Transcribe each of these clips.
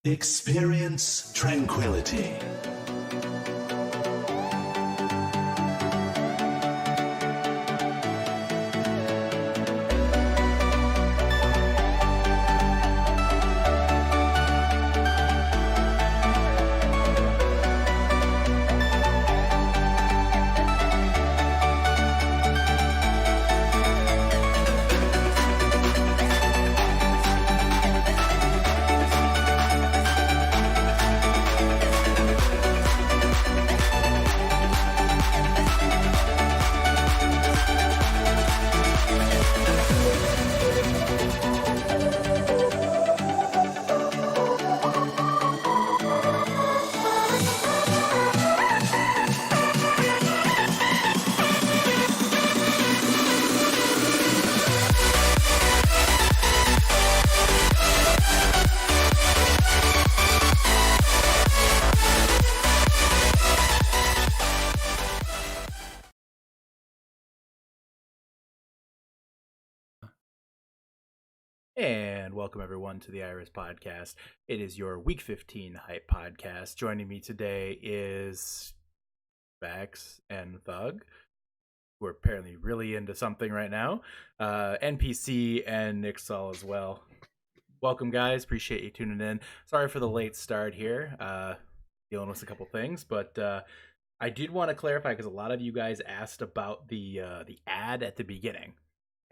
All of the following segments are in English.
Experience tranquility. And welcome everyone to the Iris Podcast. It is your Week 15 Hype Podcast. Joining me today is Vax and Thug, who are apparently really into something right now. NPC and Nixal as well. Welcome, guys. Appreciate you tuning in. Sorry for the late start here. Dealing with a couple things, but I did want to clarify because a lot of you guys asked about the ad at the beginning,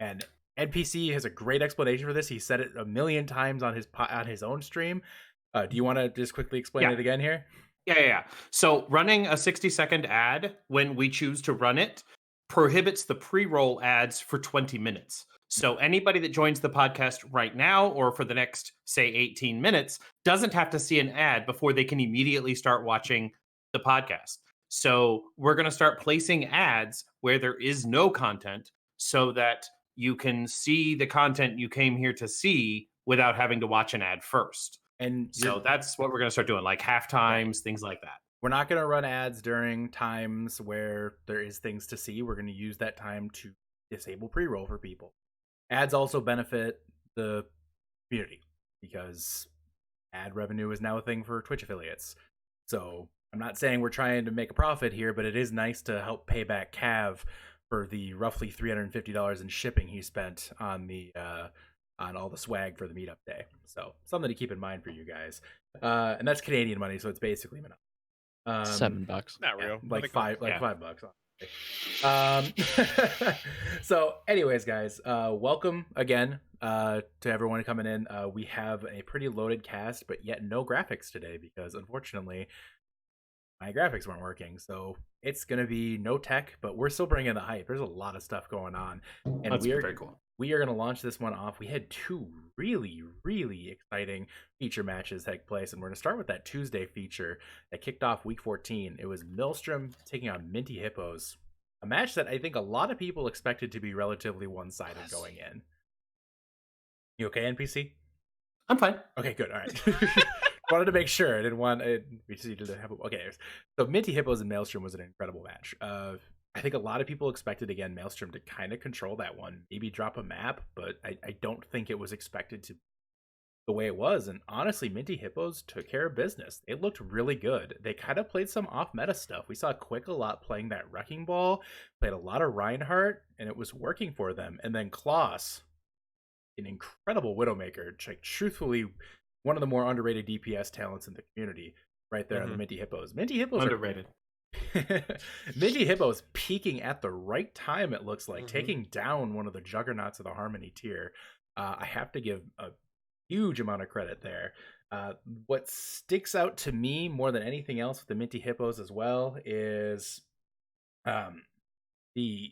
and NPC has a great explanation for this. He said it a million times on his own stream. Do you want to just quickly explain it again here? Yeah. So running a 60-second ad when we choose to run it prohibits the pre-roll ads for 20 minutes. So anybody that joins the podcast right now or for the next, say, 18 minutes doesn't have to see an ad before they can immediately start watching the podcast. So we're going to start placing ads where there is no content so that you can see the content you came here to see without having to watch an ad first. And so that's what we're going to start doing, like half times, things like that. We're not going to run ads during times where there is things to see. We're going to use that time to disable pre-roll for people. Ads also benefit the community because ad revenue is now a thing for Twitch affiliates. So I'm not saying we're trying to make a profit here, but it is nice to help pay back Cav for the roughly $350 in shipping he spent on the on all the swag for the meetup day. So something to keep in mind for you guys. And that's Canadian money, so it's basically $7. Not real. Like $5. So anyways, guys, welcome again to everyone coming in. We have a pretty loaded cast, but yet no graphics today because unfortunately my graphics weren't working. So it's gonna be no tech, but we're still bringing the hype. There's a lot of stuff going on, and That's very cool. We are going to launch this one off. We had two really, really exciting feature matches take place, and we're going to start with that Tuesday feature that kicked off Week 14. It was Maelstrom taking on Minty Hippos, a match that I think a lot of people expected to be relatively one-sided going in. You okay, NPC? I'm fine. Okay, good. All right. Wanted to make sure. I didn't want NPC to have... Okay, so Minty Hippos and Maelstrom was an incredible match. I think a lot of people expected, again, Maelstrom to kind of control that one, maybe drop a map, but I don't think it was expected to the way it was. And honestly, Minty Hippos took care of business. They looked really good. They kind of played some off-meta stuff. We saw Quick a lot playing that Wrecking Ball, played a lot of Reinhardt, and it was working for them. And then Klaus, an incredible Widowmaker, like, truthfully, one of the more underrated DPS talents in the community right there on the Minty Hippos. Minty Hippos underrated. Minty Hippos peaking at the right time, it looks like, taking down one of the juggernauts of the Harmony tier. I have to give a huge amount of credit there. What sticks out to me more than anything else with the Minty Hippos as well is the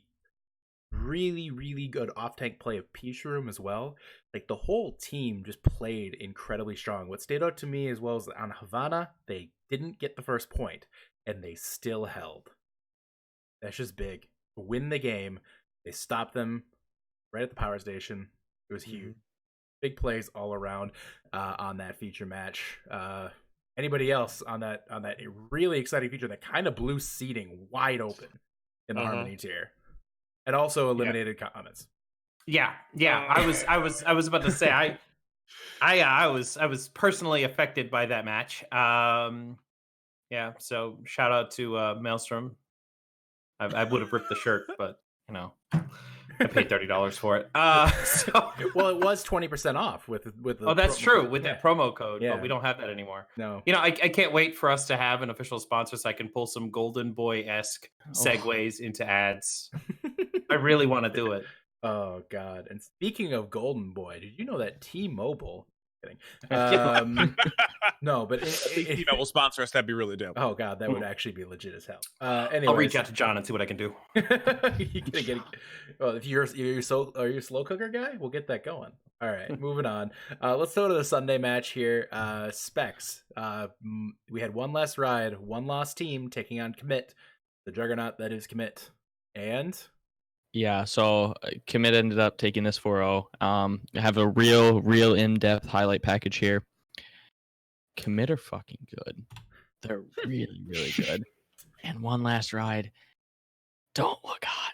really, really good off-tank play of Peach Room as well. Like, the whole team just played incredibly strong. What stayed out to me as well as on Havana, they didn't get the first point, and they still held. That's just big. Win the game. They stopped them right at the power station. It was huge. Big plays all around on that feature match. Anybody else on that really exciting feature that kind of blew seeding wide open in the Harmony tier, and also eliminated comments? Yeah. I was about to say I was personally affected by that match. Yeah, so shout out to Maelstrom. I would have ripped the shirt, but you know, I paid $30 for it. So Well, it was 20% off with the oh, that's promo. true with Yeah, that promo code, but yeah. we don't have that anymore. No. You know, I can't wait for us to have an official sponsor so I can pull some Golden Boy esque Oh. segues into ads. I really want to do it. Oh God! And speaking of Golden Boy, did you know that T-Mobile? Kidding. No, but T-Mobile sponsor us. That'd be really dope. Oh God, that would actually be legit as hell. I'll reach out to John and see what I can do. Well, if you're you a slow cooker guy, we'll get that going. All right, moving on. Let's go to the Sunday match here. Specs. We had one less ride, one lost team taking on Commit, the juggernaut that is Commit, and Yeah, so Commit ended up taking this 4-0. I have a real in-depth highlight package here. Commit are fucking good. They're really good. And one last ride. Don't look hot.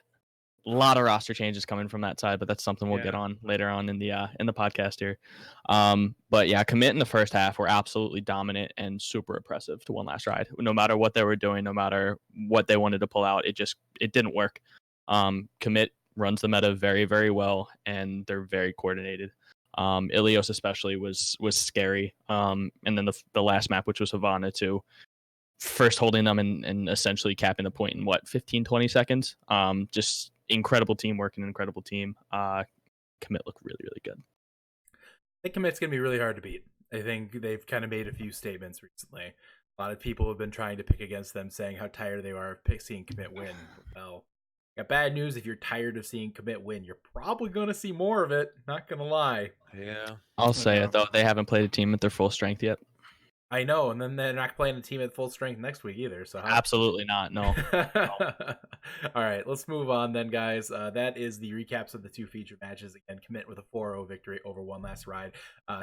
A lot of roster changes coming from that side, but that's something we'll get on later on in the podcast here. But yeah, Commit in the first half were absolutely dominant and super oppressive to one last ride. No matter what they were doing, no matter what they wanted to pull out, it didn't work. Commit runs the meta very, very well, and they're very coordinated. Ilios especially was scary. And then the last map, which was Havana too, first holding them and essentially capping the point in 15, 20 seconds. Just incredible teamwork and incredible team. Commit look really, really good. I think Commit's going to be really hard to beat. I think they've kind of made a few statements recently. A lot of people have been trying to pick against them, saying how tired they are of seeing Commit win. Well, got bad news. If you're tired of seeing Commit win, you're probably going to see more of it. Not going to lie. Yeah. I'll say it, though. They haven't played a team at their full strength yet. I know, and then they're not playing a team at full strength next week either. So Absolutely not, no. All right, let's move on then, guys. That is the recaps of the two feature matches. Again, Commit with a 4-0 victory over One Last Ride.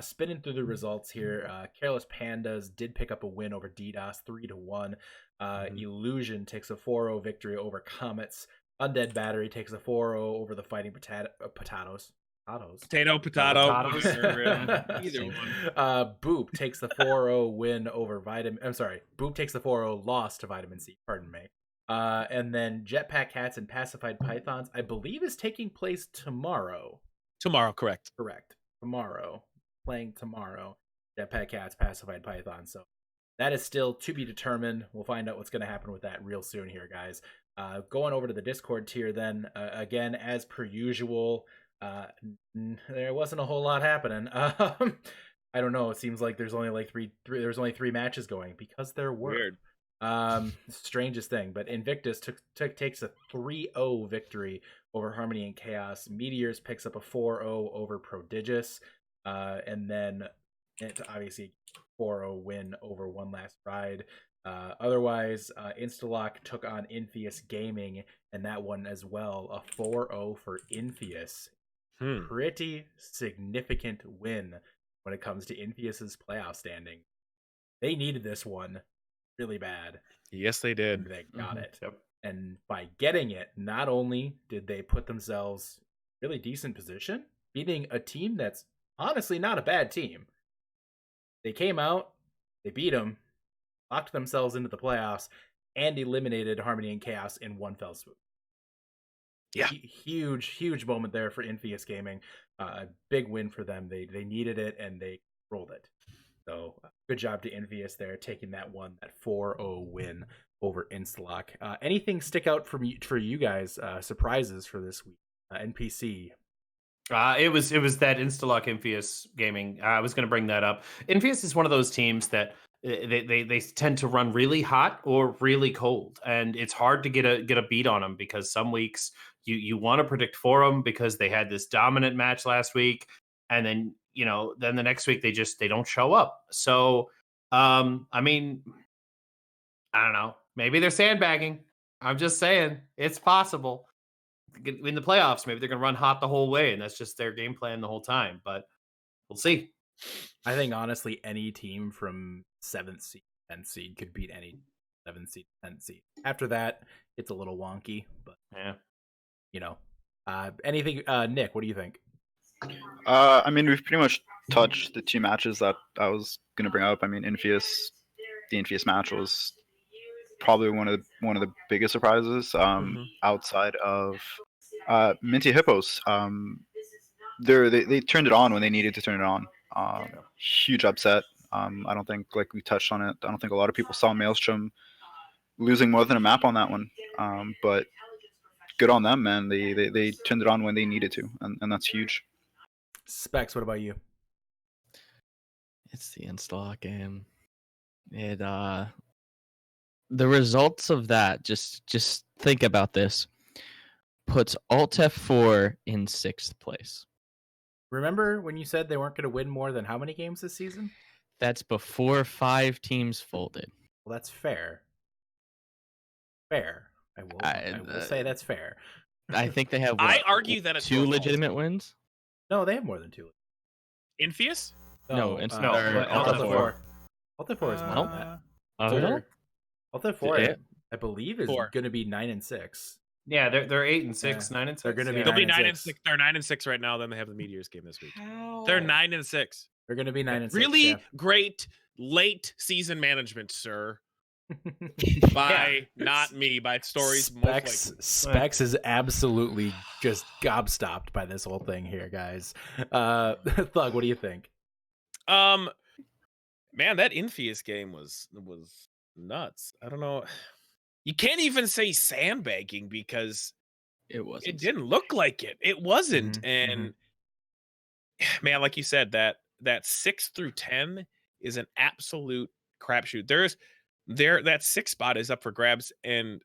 Spinning through the results here, Careless Pandas did pick up a win over DDoS 3-1. Illusion takes a 4-0 victory over Comets. Undead Battery takes a 4-0 over the Fighting Potatoes. Potato. Potatoes. Either one. Boop takes the 4-0 win over Vitamin. I'm sorry, Boop takes the 4-0 loss to Vitamin C. Pardon me. And then Jetpack Cats and Pacified Pythons, I believe, is taking place tomorrow. Tomorrow, correct. Correct. Tomorrow. Playing tomorrow. Jetpack Cats, Pacified Pythons. So that is still to be determined. We'll find out what's going to happen with that real soon here, guys. Going over to the Discord tier then, again, as per usual, there wasn't a whole lot happening. I don't know. It seems like there's only like there's only three matches going because there were. Weird. Strangest thing, but Invictus takes a 3-0 victory over Harmony and Chaos. Meteors picks up a 4-0 over Prodigious, and then it's obviously 4-0 win over One Last Ride. Otherwise, Instalock took on Infius Gaming, and that one as well, a 4-0 for Infius. Pretty significant win when it comes to Infius's playoff standing. They needed this one really bad. Yes, they did. They got it. Yep. And by getting it, not only did they put themselves in a really decent position, beating a team that's honestly not a bad team. They came out, they beat them, locked themselves into the playoffs, and eliminated Harmony and Chaos in one fell swoop. Yeah. Huge moment there for Infius Gaming. A big win for them. They needed it, and they rolled it. So good job to Infius there, taking that 4-0 win over Instalock. Anything stick out for you guys? Surprises for this week? NPC. It was that Instalock Infius Gaming. I was going to bring that up. Infius is one of those teams that they tend to run really hot or really cold, and it's hard to get a beat on them because some weeks you want to predict for them because they had this dominant match last week, and then then the next week they don't show up. So I mean, I don't know. Maybe they're sandbagging. I'm just saying it's possible. In the playoffs, maybe they're going to run hot the whole way, and that's just their game plan the whole time. But we'll see. I think honestly, any team from 7th seed, 10th seed could beat any 7th seed, 10th seed. After that, it's a little wonky, but yeah, anything. Nick, what do you think? I mean, we've pretty much touch the two matches that I was going to bring up. I mean, the Infius match was probably one of the biggest surprises outside of Minty Hippos. They turned it on when they needed to turn it on. Huge upset. I don't think, like we touched on it, I don't think a lot of people saw Maelstrom losing more than a map on that one. But good on them, man. They turned it on when they needed to, and that's huge. Specs, what about you? It's the install game. It the results of that, just think about this. Puts Alt F4 in 6th place. Remember when you said they weren't going to win more than how many games this season? That's before 5 teams folded. Well, that's fair. Fair. I will say that's fair. I think they have. I argue that it's 2 your fault. legitimate wins. No, they have more than 2. Infius? No, Alt Alt F4 is more than that. Oh, Alt F4, Yeah. I believe, is 4. going to be 9-6. Yeah, they're 8 and 6, Yeah. 9 and 6. They're gonna be They'll be 9 9 and and 6. 6. They're 9 and 6 right now. Then they have the Meteors game this week. They're 9 and 6. They're going to be 9-6. Really yeah. great late season management, sir. By not me, by stories. Most likely. Specs is absolutely just gobstopped by this whole thing here, guys. Thug, what do you think? Man, that Infius game was nuts. I don't know. You can't even say sandbagging because it wasn't. it didn't look like it. It wasn't. And man, like you said, that 6 through 10 is an absolute crapshoot. That 6 spot is up for grabs, and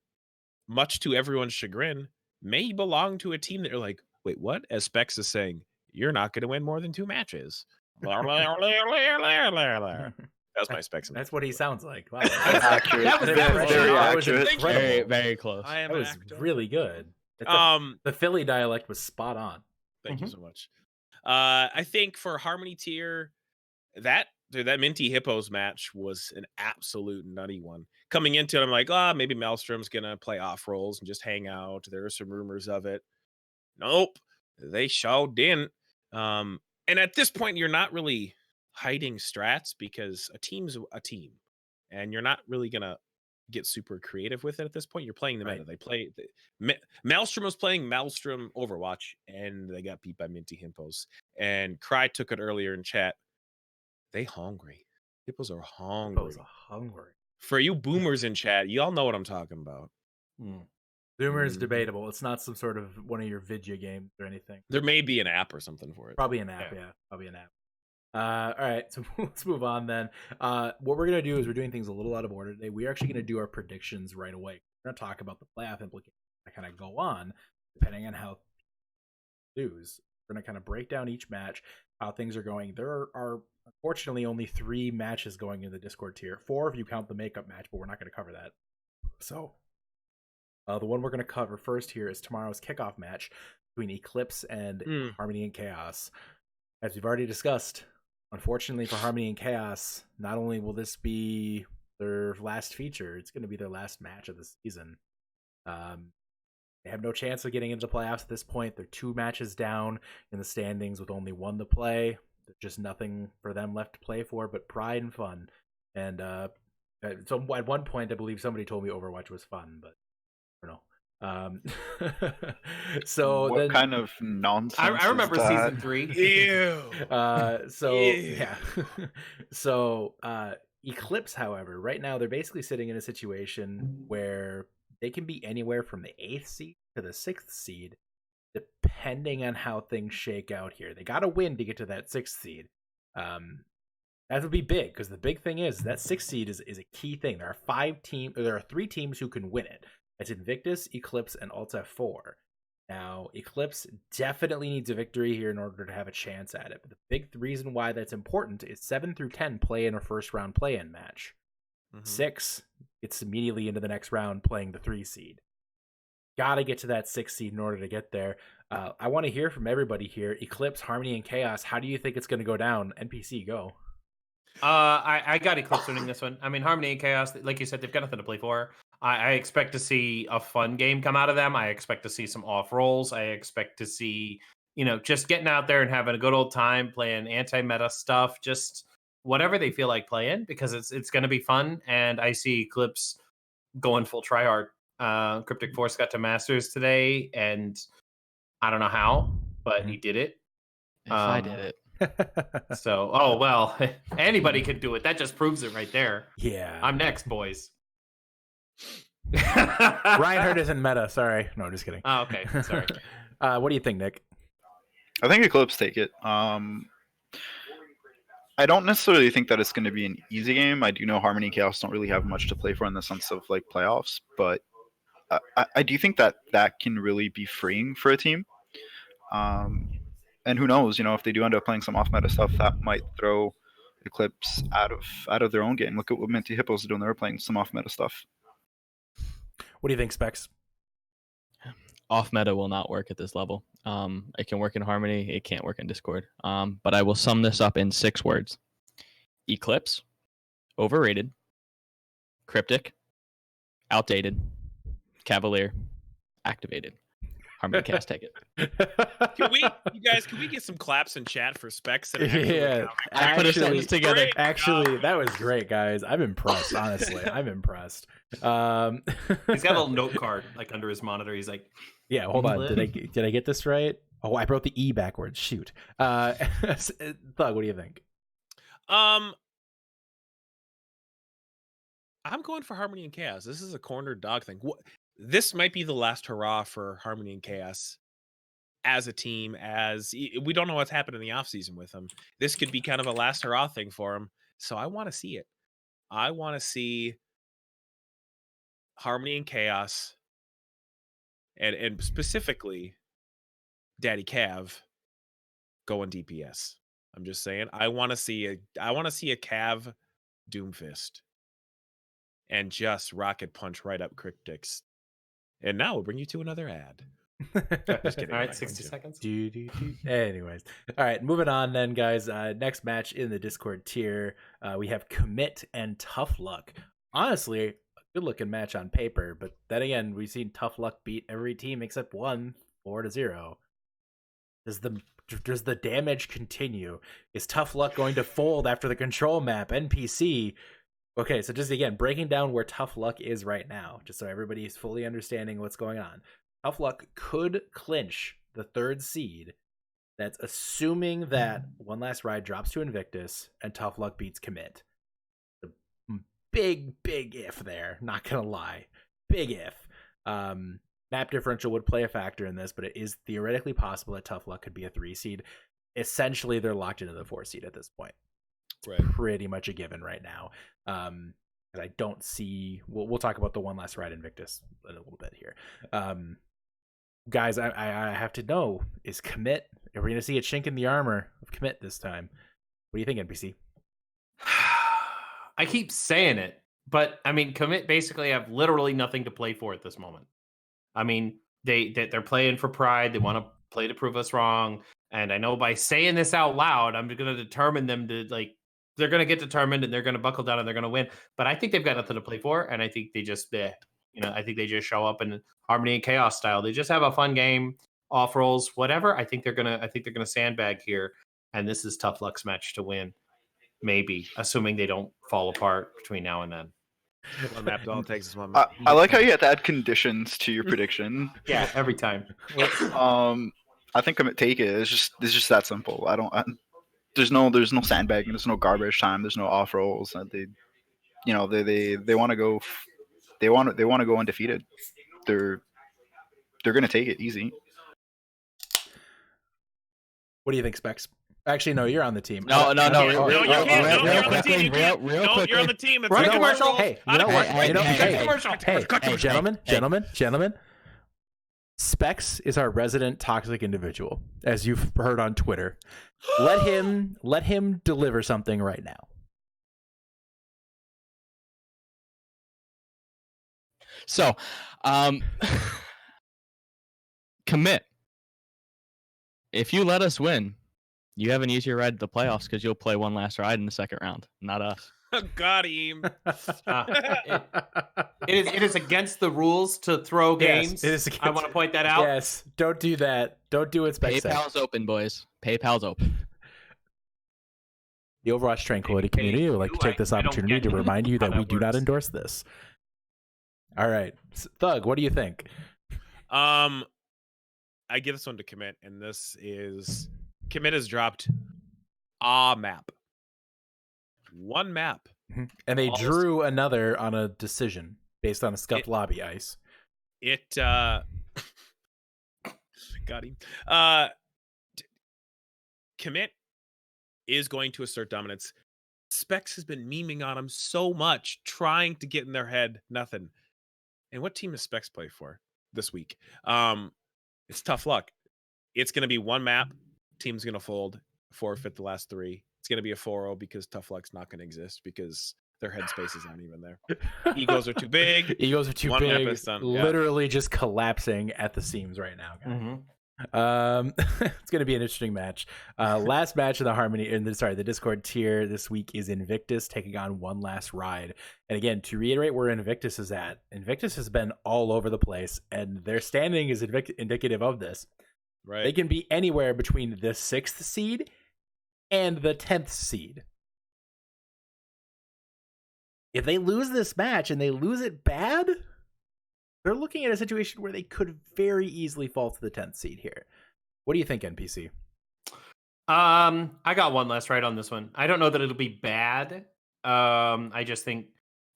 much to everyone's chagrin, may belong to a team that you're like, wait, what? As Specs is saying, you're not going to win more than 2 matches. That's my Specs. That's what he sounds like. Wow. Accurate. That was very accurate. Very, very close. I am That an was actor. really good. Um, The Philly dialect was spot on. Thank you so much. I think for Harmony tier, that Minty Hippos match was an absolute nutty one. Coming into it, I'm like, maybe Maelstrom's gonna play off rolls and just hang out. There are some rumors of it. Nope, they sure didn't. And at this point, you're not really hiding strats because a team's a team, and you're not really gonna get super creative with it at this point. You're playing the meta. Right. They play Maelstrom was playing Maelstrom Overwatch, and they got beat by Minty Hippos. And Cry took it earlier in chat. They hungry. Hippos are hungry. Hippos are hungry. For you boomers in chat, y'all know what I'm talking about. Zoomer is Mhm. debatable. It's not some sort of one of your Vidya games or anything. There may be an app or something for it. Probably an app, yeah. Probably an app. All right, so let's move on then. What we're going to do is we're doing things a little out of order today. We're actually going to do our predictions right away. We're going to talk about the playoff implications that kind of go on, depending on how lose. We're going to kind of break down each match, how things are going. There are unfortunately only 3 matches going in the Discord tier. 4 if you count the makeup match, but we're not going to cover that. So the one we're going to cover first here is tomorrow's kickoff match between Eclipse and Harmony and Chaos. As we've already discussed, unfortunately for Harmony and Chaos, not only will this be their last feature, it's going to be their last match of the season. They have no chance of getting into the playoffs at this point. They're 2 matches down in the standings with only 1 to play. There's just nothing for them left to play for but pride and fun. And so at one point, I believe somebody told me Overwatch was fun, but I don't know. So what then, kind of nonsense? I remember is that? season 3. Ew. So Eclipse, however, right now they're basically sitting in a situation where they can be anywhere from the 8th seed to the 6th seed, depending on how things shake out here. They got to win to get to that 6th seed. That would be big, because the big thing is that 6th seed is a key thing. There are 3 teams who can win it. It's Invictus, Eclipse, and Alt F4. Now, Eclipse definitely needs a victory here in order to have a chance at it. But the big reason why that's important is 7 through 10 play in a first round play-in match. 6 gets immediately into the next round playing the 3 seed. Gotta get to that 6th seed in order to get there. I want to hear from everybody here. Eclipse, Harmony, and Chaos, how do you think it's going to go down? NPC, go. I got Eclipse winning this one. I mean, Harmony and Chaos, like you said, they've got nothing to play for. I expect to see a fun game come out of them. I expect to see some off rolls. I expect to see just getting out there and having a good old time playing anti-meta stuff, just whatever they feel like playing, because it's going to be fun. And I see Eclipse going full tryhard. Cryptic Force got to Masters today, and I don't know how, but he did it. If I did it. So, oh well, anybody could do it. That just proves it right there. Yeah. I'm next, boys. Reinhardt isn't meta. Sorry. No, just kidding. Oh, okay. Sorry. What do you think, Nick? I think Eclipse take it. I don't necessarily think that it's going to be an easy game. I do know Harmony and Chaos don't really have much to play for in the sense of like playoffs, but I do think that can really be freeing for a team. And who knows, if they do end up playing some off-meta stuff, that might throw Eclipse out of their own game. Look at what Minty Hippos are doing. They were playing some off-meta stuff. What do you think, Specs? Off meta will not work at this level. It can work in Harmony. It can't work in Discord. But I will sum this up in 6 words: Eclipse, overrated; Cryptic, outdated; Cavalier, activated. Harmony cast, take it. Can we get some claps in chat for Specs? And Yeah, I put a sentence together. Great Actually, that was great, guys. I'm impressed. Honestly, I'm impressed. He's got a little note card like under his monitor. He's like, Yeah, hold on. Did I get this right? Oh, I wrote the E backwards. Shoot. Thug, what do you think? I'm going for Harmony and Chaos. This is a cornered dog thing. This might be the last hurrah for Harmony and Chaos as a team. As we don't know what's happened in the offseason with them. This could be kind of a last hurrah thing for them. So I want to see it. I want to see Harmony and Chaos, and specifically Daddy Cav going DPS. I'm just saying, I want to see a Cav Doomfist and just rocket punch right up Cryptics. And now we'll bring you to another ad. Just kidding. all right, 60 seconds. Anyways, all right, moving on then, guys. Next match in the Discord tier, we have Commit and Tough Luck. Honestly, a good looking match on paper, but then again, we've seen Tough Luck beat every team except one, 4-0. Does the damage continue? Is Tough Luck going to fold after the control map NPC? Okay, so just again, breaking down where Tough Luck is right now, just so everybody is fully understanding what's going on. Tough Luck could clinch the 3rd seed. That's assuming that One Last Ride drops to Invictus and Tough Luck beats Commit. The big if there, not gonna lie. Big if. Map differential would play a factor in this, but it is theoretically possible that Tough Luck could be a 3 seed. Essentially, they're locked into the 4 seed at this point. It's pretty much a given right now. And I don't see. We'll talk about the One Last Ride Invictus in a little bit here. Guys, I have to know, is Commit, are we going to see a chink in the armor of Commit this time? What do you think, NPC? I keep saying it, but I mean, Commit basically have literally nothing to play for at this moment. I mean, they're playing for pride. They want to play to prove us wrong. And I know by saying this out loud, I'm going to determine them to, like, they're going to get determined and they're going to buckle down and they're going to win. But I think they've got nothing to play for. And I think they just, I think they just show up in Harmony and Chaos style. They just have a fun game, off rolls, whatever. I think they're gonna sandbag here, and this is Tough Luck's match to win. Maybe, assuming they don't fall apart between now and then. One map, all it takes is one map. I like how you have to add conditions to your prediction. Yeah, every time. I think Commit take it. It's just that simple. There's no sandbagging. There's no garbage time. There's no off rolls. They want to go. They want to go undefeated. They're gonna take it easy. What do you think, Specs? Actually, no, you're on the team. No. Real quickly. You're on the team. Run a commercial. Hey, you know what? Hey, gentlemen. Specs is our resident toxic individual, as you've heard on Twitter. Let him deliver something right now. So, Commit. If you let us win, you have an easier ride to the playoffs because you'll play One Last Ride in the second round, not us. Got him. It is against the rules to throw Yes, games. it is I want to point that out. Yes, don't do that. Don't do it. PayPal's open, boys. PayPal's open. The Overwatch Tranquility Maybe community would like to you, take this I don't opportunity get to remind you how that that we do not works. endorse this. All right, Thug, what do you think? I give this one to Commit, and this is Commit has dropped a map. One map. And they All drew another on a decision based on a scuffed lobby ice. It got him. Commit is going to assert dominance. Specs has been memeing on him so much, trying to get in their head. Nothing. And what team does Specs play for this week? It's tough luck. It's going to be one map. Team's going to fold, forfeit the last three. It's going to be a 4-0 because tough luck's not going to exist because their headspaces aren't even there. Egos are too big. Egos are too One map big. is done. Yeah. Literally just collapsing at the seams right now, guys. Mm-hmm. It's going to be an interesting match. Last match of the Harmony, the Discord tier this week is Invictus taking on One Last Ride. And again, to reiterate where Invictus is at, Invictus has been all over the place, and their standing is indicative of this. Right. They can be anywhere between the 6th seed and the 10th seed. If they lose this match and they lose it bad, they're looking at a situation where they could very easily fall to the 10th seed here. What do you think, NPC? I got One Last Ride on this one. I don't know that it'll be bad. I just think,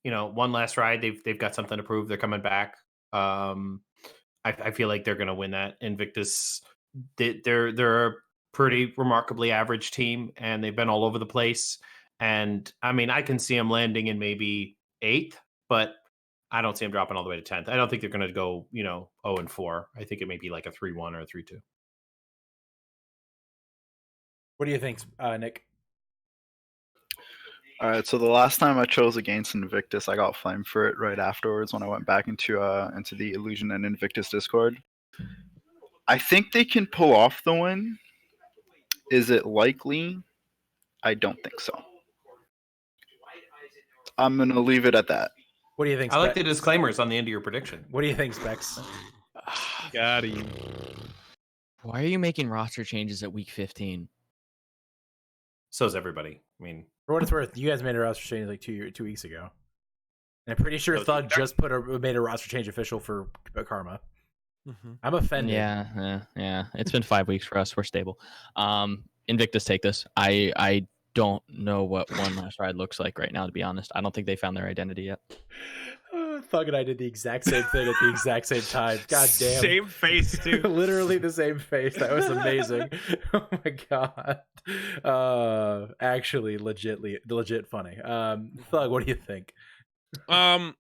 One Last Ride, they've got something to prove. They're coming back. I feel like they're going to win that. Invictus, they're a pretty remarkably average team, and they've been all over the place. And I mean, I can see them landing in maybe 8th, but I don't see them dropping all the way to 10th. I don't think they're going to go, 0-4. I think it may be like a 3-1 or a 3-2. What do you think, Nick? All right, so the last time I chose against Invictus, I got flamed for it right afterwards when I went back into the Illusion and Invictus Discord. I think they can pull off the win. Is it likely? I don't think so. I'm going to leave it at that. What do you think, I like the disclaimers on the end of your prediction. What do you think, Specs? Got him. Why are you making roster changes at week 15? So is everybody. I mean, For what it's worth, you guys made a roster change like 2 weeks ago. And I'm pretty sure So Thug just made a roster change official for Karma. Mm-hmm. I'm offended. Yeah. It's been 5 weeks for us. We're stable. Invictus take this. I don't know what One Last Ride looks like right now, to be honest. I don't think they found their identity yet. Thug and I did the exact same thing at the exact same time. God damn. Same face, too. Literally the same face. That was amazing. Oh my god. Actually, legit funny. Thug, what do you think? I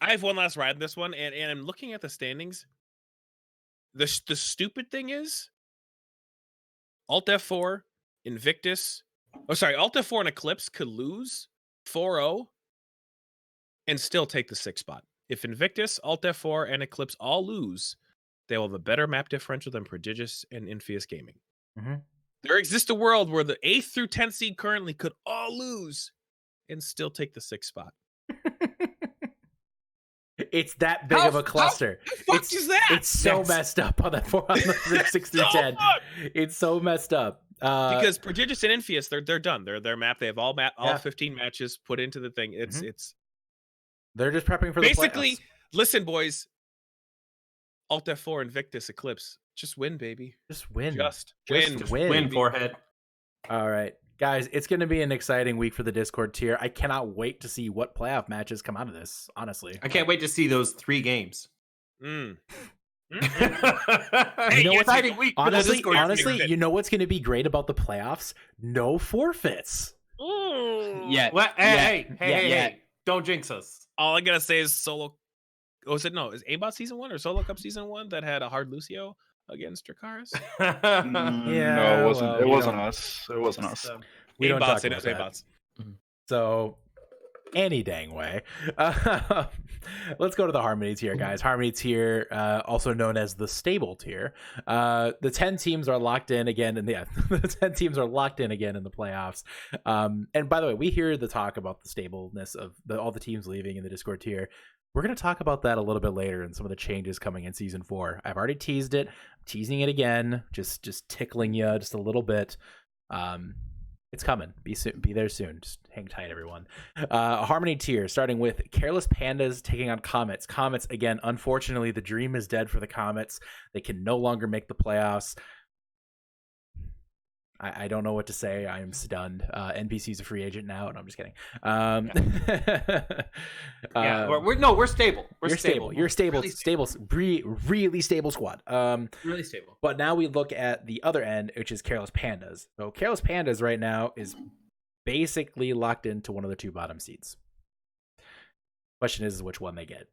have One Last Ride in this one, and I'm looking at the standings. The stupid thing is Alt F4, Invictus. Alt F4 and Eclipse could lose 4-0 and still take the 6th spot. If Invictus, Alt F4, and Eclipse all lose, they will have a better map differential than Prodigious and Infamous Gaming. Mm-hmm. There exists a world where the 8th through 10th seed currently could all lose and still take the 6th spot. It's that big of a cluster. How the fuck is that? It's so messed up on the 6 through 10. It's so messed up. Because Prodigious and Infamous, they're done. They're map. They have all 15 matches put into the thing. It's they're just prepping for basically. the playoffs. Listen, boys. Alt F4, Invictus, Eclipse. Just win, baby. Just win. Just win. Win, forehead. All right, guys, it's going to be an exciting week for the Discord tier. I cannot wait to see what playoff matches come out of this, honestly. I can't wait to see those 3 games. Mm. Hey, you know what's honestly, you know what's going to be great about the playoffs? No forfeits. Yeah. What? Hey, don't jinx us. All I gotta say is solo. Oh, is Aimbot season 1 or Solo Cup season 1 that had a hard Lucio against Dracarys? Yeah, No, it wasn't us. It wasn't us. We don't talk It about was that. Aimbots. So any dang way. Let's go to the Harmony tier, guys. Harmony tier, also known as the stable tier. The 10 teams are locked in again, and the 10 teams are locked in again in the playoffs. And by the way, we hear the talk about the stableness of all the teams leaving in the Discord tier. We're going to talk about that a little bit later and some of the changes coming in season 4. I've already teased it. I'm teasing it again, just tickling you just a little bit. It's coming. Be there soon. Just hang tight, everyone. Harmony tier, starting with Careless Pandas taking on Comets. Comets, again, unfortunately, the dream is dead for the Comets. They can no longer make the playoffs. I don't know what to say. I am stunned. NPC's a free agent now. No, I'm just kidding. We're stable. You're stable. You're stable. Really stable squad. Really stable. But now we look at the other end, which is Careless Pandas. So Careless Pandas right now is basically locked into one of the 2 bottom seeds. Question is which one they get.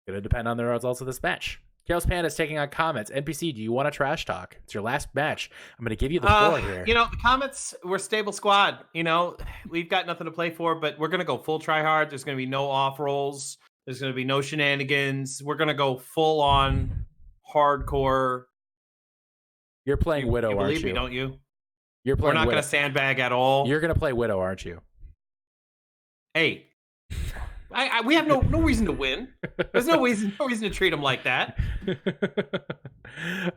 Going to depend on the results of this match. Careless Pandas taking on Comets. NPC, do you want to trash talk? It's your last match. I'm going to give you the floor here. The Comets, we're a stable squad. We've got nothing to play for, but we're going to go full try hard. There's going to be no off rolls. There's going to be no shenanigans. We're going to go full on hardcore. You're playing Widow, aren't you? Believe me, don't you? We're not going to sandbag at all. You're going to play Widow, aren't you? Hey. We have no reason to win. There's no reason to treat them like that.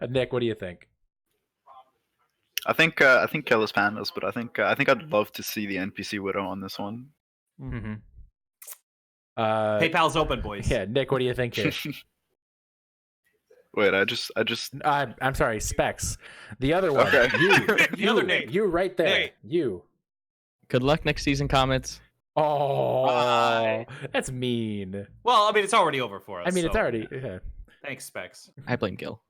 Nick, what do you think? I think Careless Pandas, but I think I'd love to see the NPC Widow on this one. Mm-hmm. PayPal's open, boys. Yeah, Nick, what do you think here? Wait, I just. I'm sorry, Specs. The other one. Okay. The other Nick. You right there. Nick. You. Good luck next season, Comets. Oh, that's mean. Well, I mean, it's already over for us. It's already. Yeah. Thanks, Specs. I blame Gil.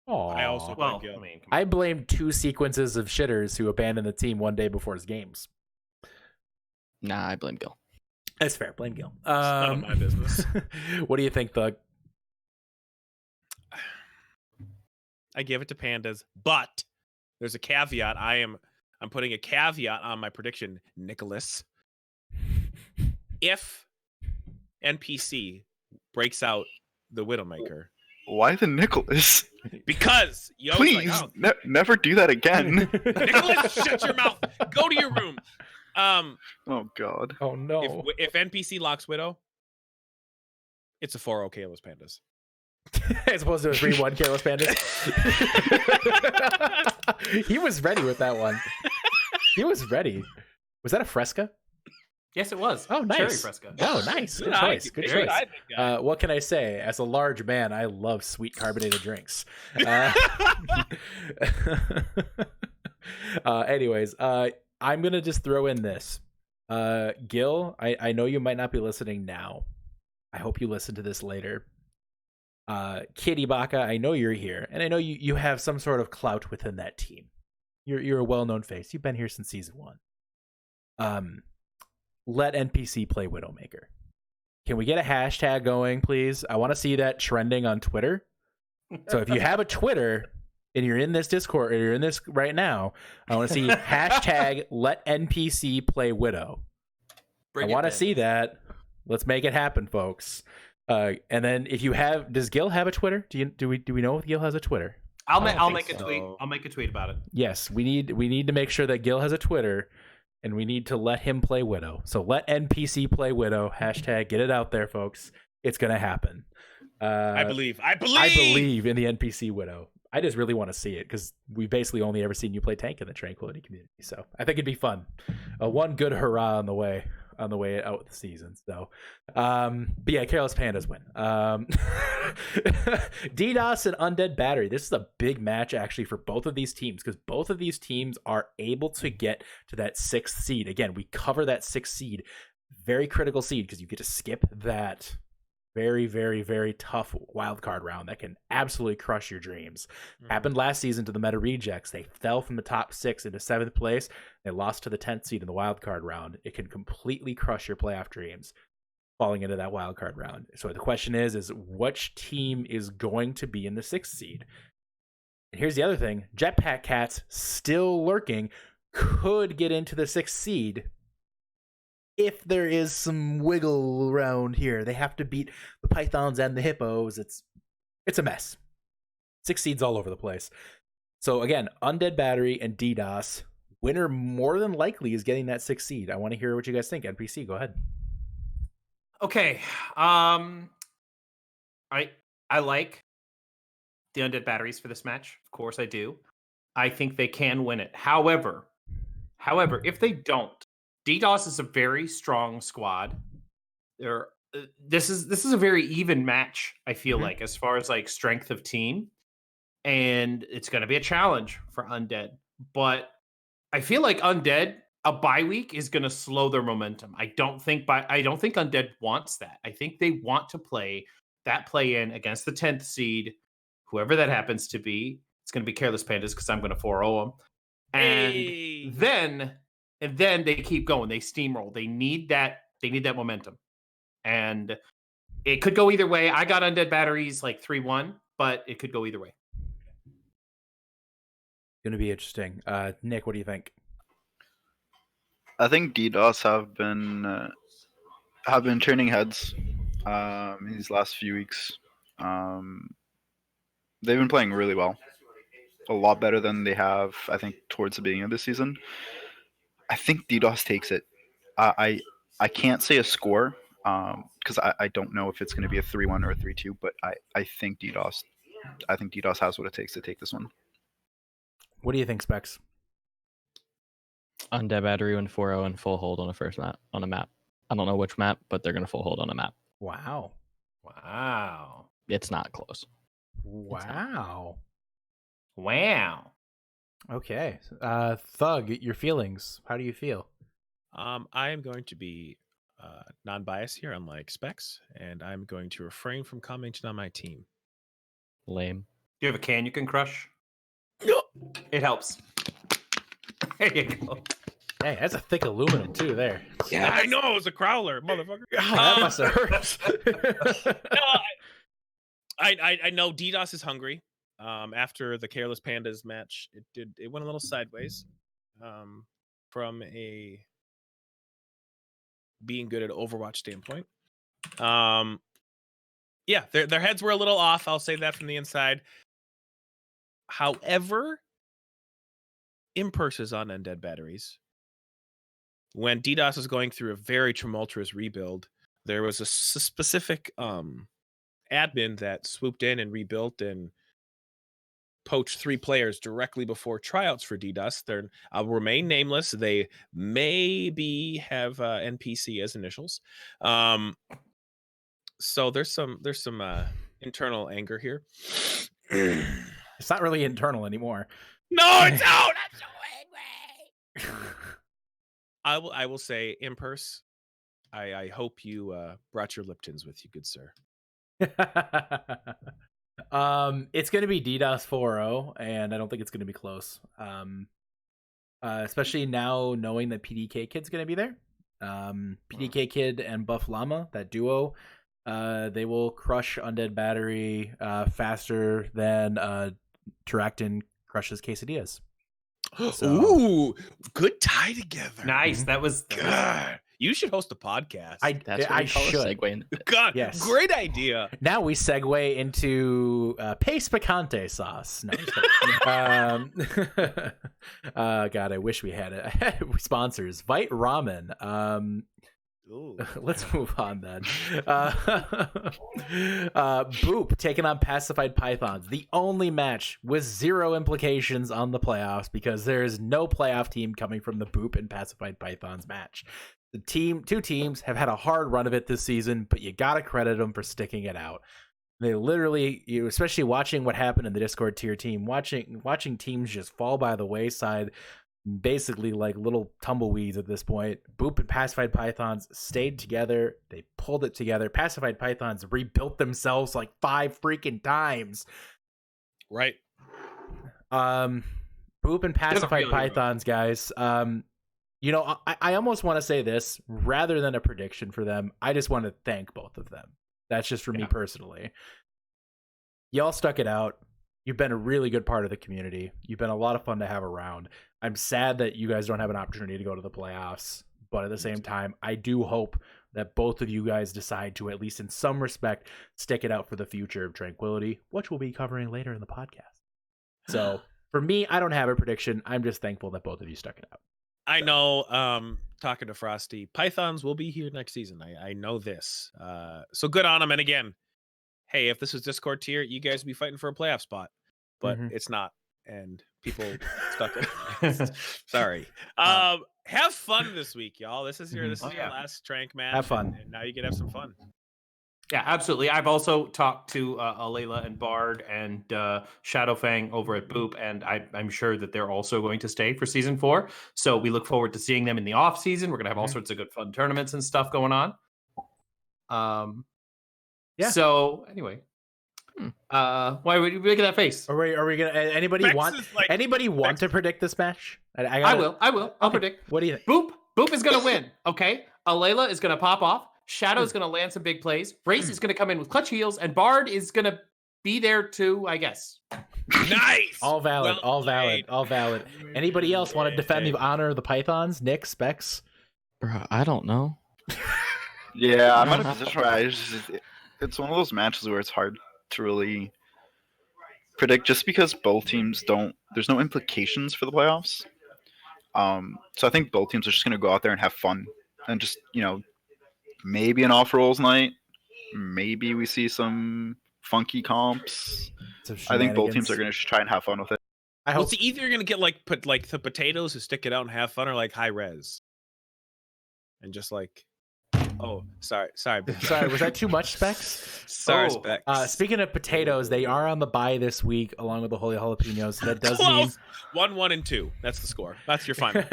Oh, I also blame Gil. I blame 2 sequences of shitters who abandoned the team one day before his games. Nah, I blame Gil. That's fair. Blame Gil. It's none of my business. What do you think, Thug? I give it to Pandas, but there's a caveat. I'm putting a caveat on my prediction, Nicholas. If NPC breaks out the Widowmaker. Why the Nicholas? Because please never do that again. Nicholas, shut your mouth. Go to your room. Oh God. Oh no. If NPC locks Widow, it's a 4-0 Careless Pandas. As opposed to a 3-1 Careless Pandas. He was ready with that one. He was ready. Was that a Fresca? Yes, it was. Oh, nice. Cherry Fresca. Oh, nice. Good choice. Good choice. What can I say? As a large man, I love sweet carbonated drinks. Anyways, I'm going to just throw in this. Gil, I know you might not be listening now. I hope you listen to this later. Kitty Baka, I know you're here, and I know you have some sort of clout within that team. You're a well-known face. You've been here since season 1. Let NPC play Widowmaker. Can we get a hashtag going, please? I want to see that trending on Twitter. So if you have a Twitter and you're in this Discord or you're in this right now, I want to see hashtag let NPC play Widow. I want to see that. Let's make it happen, folks. And then if you have, does Gil have a Twitter? Do we know if Gil has a Twitter? I'll make a tweet. I'll make a tweet about it. Yes, we need to make sure that Gil has a Twitter, and we need to let him play Widow. So let NPC play Widow. Hashtag get it out there, folks. It's gonna happen. I believe in the NPC Widow. I just really want to see it because we've basically only ever seen you play tank in the Tranquility community. So I think it'd be fun. One good hurrah on the way out with the season. So, but yeah, Careless Pandas win. DDoS and Undead Battery. This is a big match actually for both of these teams because both of these teams are able to get to that 6th seed. Again, we cover that 6th seed, very critical seed because you get to skip that very, very, very tough wildcard round that can absolutely crush your dreams. Happened last season to the Meta Rejects. They fell from the top 6 into 7th place. They lost to the 10th seed in the wildcard round. It can completely crush your playoff dreams falling into that wildcard round. So the question is which team is going to be in the 6th seed? And here's the other thing. Jetpack Cats still lurking could get into the 6th seed if there is some wiggle around here. They have to beat the Pythons and the Hippos. It's a mess. 6 seeds all over the place. So again, Undead Battery and DDoS. Winner more than likely is getting that 6 seed. I want to hear what you guys think. NPC, go ahead. Okay. I like the Undead Batteries for this match. Of course I do. I think they can win it. However, if they don't, DDoS is a very strong squad. This is a very even match, I feel like, as far as like strength of team. And it's going to be a challenge for Undead. But I feel like Undead, a bye week is going to slow their momentum. I don't think Undead wants that. I think they want to play that play-in against the 10th seed, whoever that happens to be. It's going to be Careless Pandas because I'm going to 4-0 them. And then they keep going. They steamroll. They need that momentum. And it could go either way. I got Undead Batteries like 3-1, but it could go either way. Going to be interesting. Nick, what do you think? I think DDoS have been turning heads these last few weeks. They've been playing really well, a lot better than they have, I think, towards the beginning of the season. I think DDoS takes it. I can't say a score because I don't know if it's going to be a 3-1 or a 3-2, but I think DDoS has what it takes to take this one. What do you think, Specs? Undead Battery win 4-0 and full hold on a map. I don't know which map, but they're gonna full hold on a map. Wow. It's not close. Wow. Okay. Thug, your feelings. How do you feel? I am going to be non-biased here, unlike Specs, and I'm going to refrain from commenting on my team. Lame. Do you have a can you can crush? It helps. There you go. Hey, that's a thick aluminum too there. Yeah, I know. It was a crowler, motherfucker. Oh, that must have hurt. I know DDoS is hungry. After the Careless Pandas match, it went a little sideways. From a being good at Overwatch standpoint. Yeah, their heads were a little off. I'll say that from the inside. However, Impers is on Undead Batteries. When DDoS was going through a very tumultuous rebuild, there was a specific admin that swooped in and rebuilt and poached 3 players directly before tryouts for DDoS. They'll remain nameless. They maybe have NPC as initials. So there's some internal anger here. It's not really internal anymore. No, it's out. I'm so angry. I will say, Impers, I hope you brought your Liptons with you, good sir. It's going to be DDoS 4-0, and I don't think it's going to be close. Especially now knowing that PDK Kid's going to be there. PDK Kid and Buff Llama, that duo, they will crush Undead Battery faster than Teractin crushes Quesadillas. So, ooh, good tie together. Nice. That was God. You should host a podcast. I should. Segue into it. God, Yes. great idea. Now we segue into Pace Picante sauce. No, I'm just kidding. God, I wish we had sponsors. Vite Ramen. Let's move on then. Boop taking on Pacified Pythons. The only match with 0 implications on the playoffs because there is no playoff team coming from the Boop and Pacified Pythons match. The two teams have had a hard run of it this season, but you gotta credit them for sticking it out. They literally, especially watching what happened in the Discord tier team, watching teams just fall by the wayside, basically like little tumbleweeds at this point. Boop and Pacified Pythons stayed together. They pulled it together. Pacified Pythons rebuilt themselves like 5 freaking times. Right. Boop and Pacified Pythons, guys. I almost want to say this rather than a prediction for them. I just want to thank both of them. That's just for me personally. Y'all stuck it out. You've been a really good part of the community. You've been a lot of fun to have around. I'm sad that you guys don't have an opportunity to go to the playoffs, but at the same time, I do hope that both of you guys decide to, at least in some respect, stick it out for the future of Tranquility, which we'll be covering later in the podcast. So for me, I don't have a prediction. I'm just thankful that both of you stuck it out. I know, talking to Frosty, Pythons will be here next season. I know this. So good on them. And again, hey, if this was Discord tier, you guys would be fighting for a playoff spot. But it's not. And people stuck it. Sorry. Have fun this week, y'all. This is your last Trank match. Have fun. And now you can have some fun. Yeah, absolutely. I've also talked to Alayla and Bard and Shadowfang over at Boop, and I'm sure that they're also going to stay for season 4. So we look forward to seeing them in the off season. We're going to have all sorts of good fun tournaments and stuff going on. So anyway, why would you make that face? Are we gonna? Anybody Bex want? is like- Anybody want to predict this match? I will. I'll predict. What do you think? Boop is going to win. Okay, Alayla is going to pop off. Shadow's going to land some big plays. Race is going to come in with clutch heals, and Bard is going to be there too, I guess. Nice. All valid. Well all valid. played. All valid. Anybody else want to defend the honor of the Pythons? Nick, Specs. Bro, I don't know. Yeah, I'm in a position where it's one of those matches where it's hard to really predict, just because both teams there's no implications for the playoffs. So I think both teams are just going to go out there and have fun and just, maybe an off rolls night. Maybe we see some funky comps. I think both teams are going to try and have fun with it. I Well, hope. it's either going to get like the potatoes who stick it out and have fun, or like high res. And just like, oh, sorry. Big Sorry, was that too much, Specs? Sorry, Oh, Specs. Speaking of potatoes, they are on the bye this week, along with the Holy Jalapenos. So that does mean 1, 1, and 2. That's the score. That's your final.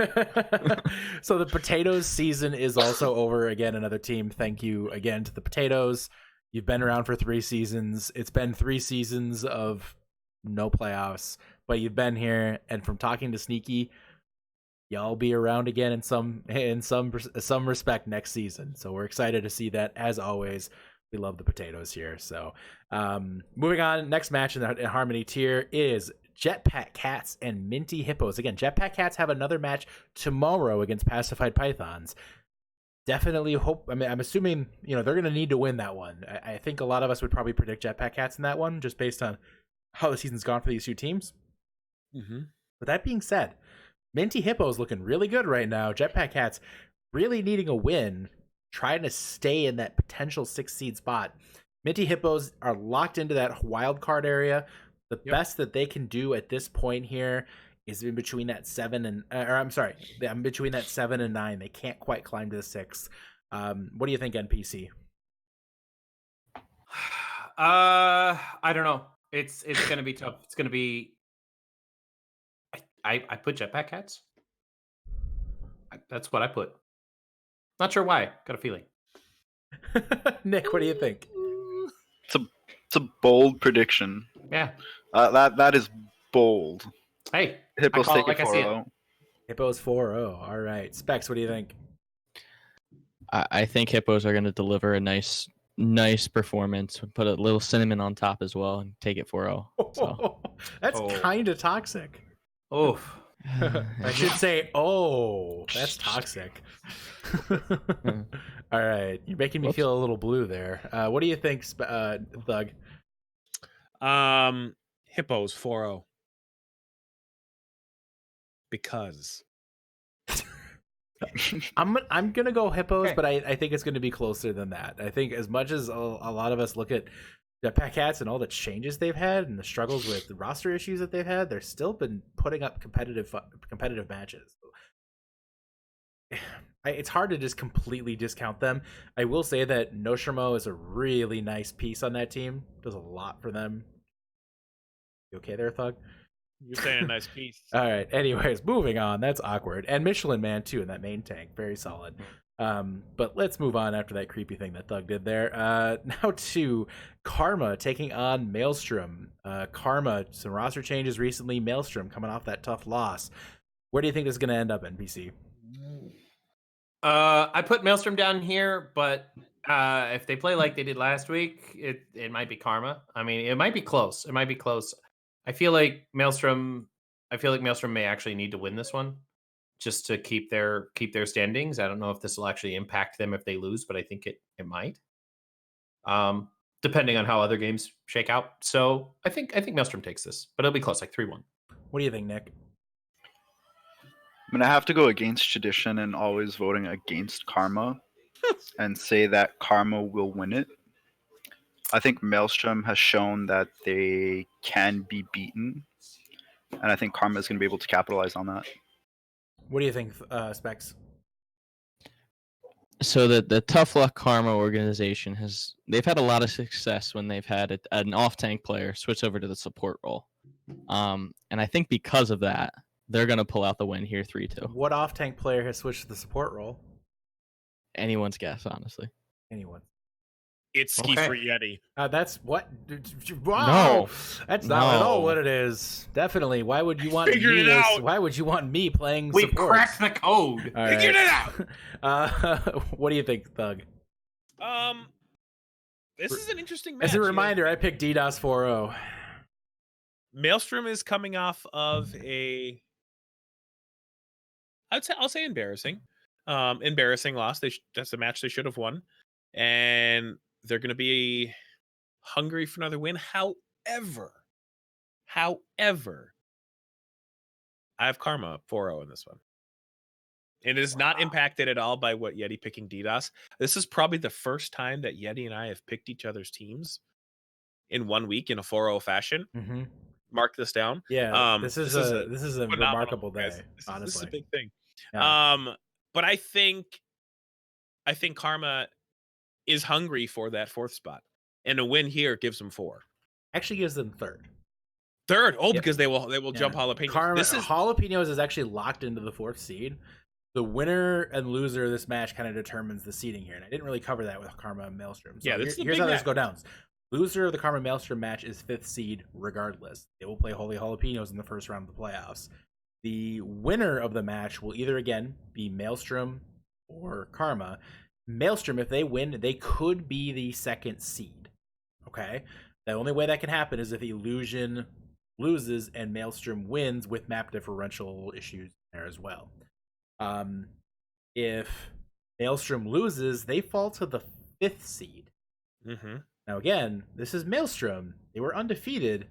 So the potatoes season is also over. Again, another team. Thank you again to the potatoes. You've been around for 3 seasons. It's been 3 seasons of no playoffs, but you've been here. And from talking to Sneaky, y'all be around again in some respect next season. So we're excited to see that. As always, we love the potatoes here. So moving on, next match in the Harmony tier is Jetpack Cats and Minty Hippos. Again, Jetpack Cats have another match tomorrow against Pacified Pythons. Definitely hope. I mean, I'm assuming they're going to need to win that one. I think a lot of us would probably predict Jetpack Cats in that one, just based on how the season's gone for these 2 teams. But that being said, Minty Hippos looking really good right now. Jetpack Cats really needing a win, trying to stay in that potential 6 seed spot. Minty Hippos are locked into that wild card area. The best that they can do at this point here is in between that 7 and I'm between that 7 and 9. They can't quite climb to the 6. What do you think, NPC? I don't know. It's going to be tough. It's going to be. I put Jetpack Cats. That's what I put. Not sure why. Got a feeling. Nick, what do you think? It's a bold prediction. Yeah. That is bold. Hey, Hippos take it I see it. 4-0. Hippos 4-0. All right. Specs, what do you think? I think Hippos are going to deliver a nice performance. Put a little cinnamon on top as well and take it 4-0. So. That's kind of toxic. Oh, I should say, that's toxic. All right. You're making me feel a little blue there. What do you think, Thug? Hippos 4-0. Because I'm gonna go Hippos, Okay. but I think it's gonna be closer than that. I think as much as a lot of us look at Jetpack Cats and all the changes they've had and the struggles with the roster issues that they've had, they're still been putting up competitive matches. It's hard to just completely discount them. I will say that Noshimo is a really nice piece on that team. Does a lot for them. You okay there, Thug? you're saying a nice piece. All right. Anyways, moving on. That's awkward. And Michelin Man too in that main tank. Very solid. But let's move on after that creepy thing that Thug did there. Now to Karma taking on Maelstrom. Karma, some roster changes recently. Maelstrom coming off that tough loss. Where do you think this is going to end up, NPC? I put Maelstrom down here, but if they play like they did last week, it might be Karma. I mean, it might be close. I feel like Maelstrom may actually need to win this one. just to keep their standings. I don't know if this will actually impact them if they lose, but I think it might. Depending on how other games shake out. So I think Maelstrom takes this, but it'll be close, like 3-1. What do you think, Nick? I'm gonna have to go against tradition and always voting against Karma and say that Karma will win it. I think Maelstrom has shown that they can be beaten, and I think Karma is going to be able to capitalize on that. What do you think, Specs? So the Tough Luck Karma organization they've had a lot of success when they've had an off-tank player switch over to the support role. And I think because of that, they're going to pull out the win here 3-2. What off-tank player has switched to the support role? Anyone's guess, honestly. Anyone. It's Ski Free Yeti. That's what? Wow. No. That's not at all what it is. Definitely. Why would you want Figured me? it out. Why would you want me playing We support? cracked the code. All Figured right. it out. What do you think, Thug? This is an interesting match. As a reminder, I picked DDoS 4-0. Maelstrom is coming off of I'll say embarrassing loss. That's a match they should have won, and they're going to be hungry for another win. However, I have Karma 4-0 in this one. It is not impacted at all by what Yeti picking DDoS. This is probably the first time that Yeti and I have picked each other's teams in 1 week in a 4-0 fashion. Mm-hmm. Mark this down. Yeah, this is a remarkable day. Honestly, this is a big thing. Yeah. But I think Karma is hungry for that 4th spot, and a win here gives them 4. Actually, gives them 3rd. Oh, Yep. because they will jump Jalapenos. Jalapenos is actually locked into the 4th seed. The winner and loser of this match kind of determines the seeding here, and I didn't really cover that with Karma and Maelstrom. So here's how this go down. Loser of the Karma Maelstrom match is 5th seed regardless. They will play Holy Jalapenos in the first round of the playoffs. The winner of the match will either again be Maelstrom or Karma. Maelstrom, if they win, they could be the 2nd seed. Okay? The only way that can happen is if Illusion loses and Maelstrom wins with map differential issues there as well. If Maelstrom loses, they fall to the 5th seed. Mm-hmm. Now, again, this is Maelstrom. They were undefeated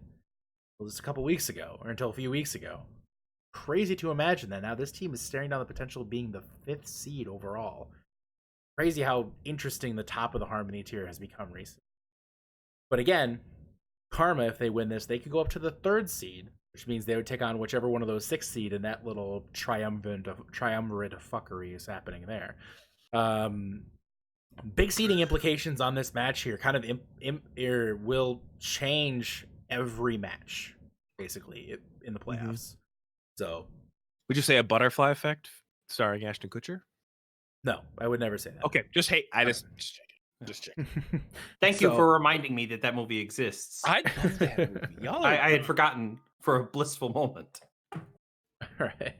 just a couple weeks ago, or until a few weeks ago. Crazy to imagine that now this team is staring down the potential of being the 5th seed overall. Crazy how interesting the top of the Harmony tier has become recently. But again, Karma, if they win this, they could go up to the 3rd seed, which means they would take on whichever one of those 6th seed, and that little triumvirate of fuckery is happening there. Big seeding implications on this match here kind of will change every match, basically, in the playoffs. Mm-hmm. So, would you say a butterfly effect starring Ashton Kutcher? No, I would never say that. Okay, just checking. Thank you for reminding me that movie exists. I love that movie. I had forgotten for a blissful moment. All right.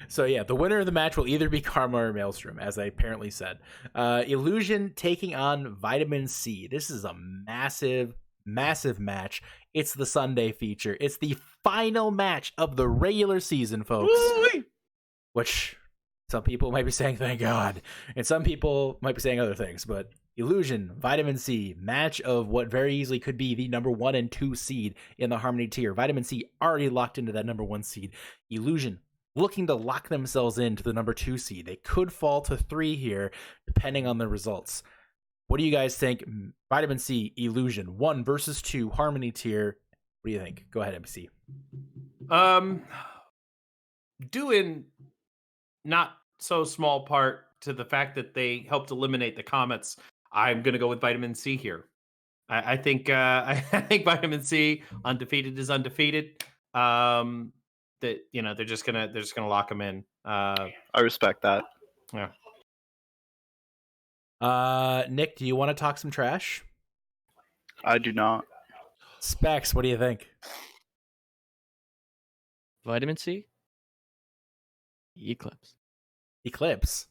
So yeah, the winner of the match will either be Karma or Maelstrom, as I apparently said. Illusion taking on Vitamin C. This is a massive match. It's the Sunday feature. It's the final match of the regular season, folks. Woo-wee! Which some people might be saying, thank God. And some people might be saying other things. But Illusion, Vitamin C, match of what very easily could be the number 1 and 2 seed in the Harmony tier. Vitamin C already locked into that number 1 seed. Illusion looking to lock themselves into the number 2 seed. They could fall to 3 here, depending on the results. What do you guys think? Vitamin C, Illusion, 1 versus 2, Harmony tier. What do you think? Go ahead, MC. Due in not so small part to the fact that they helped eliminate the Comets, I'm going to go with Vitamin C here. I think I think Vitamin C undefeated is undefeated. That they're just gonna lock them in. I respect that. Yeah. Nick, do you want to talk some trash? I do not. Specs, what do you think? Vitamin C? Eclipse.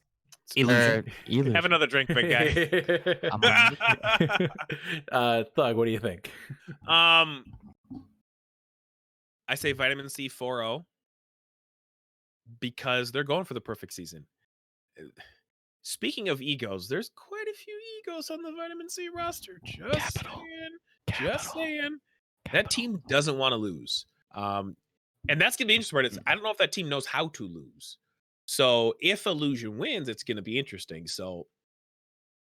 Illusion. Illusion. Have another drink, big guy. Thug, what do you think? I say Vitamin C 4-0. because they're going for the perfect season. Speaking of egos, there's quite a few egos on the Vitamin C roster. Just saying. That team doesn't want to lose. And that's going to be interesting. I don't know if that team knows how to lose. So if Illusion wins, it's going to be interesting. So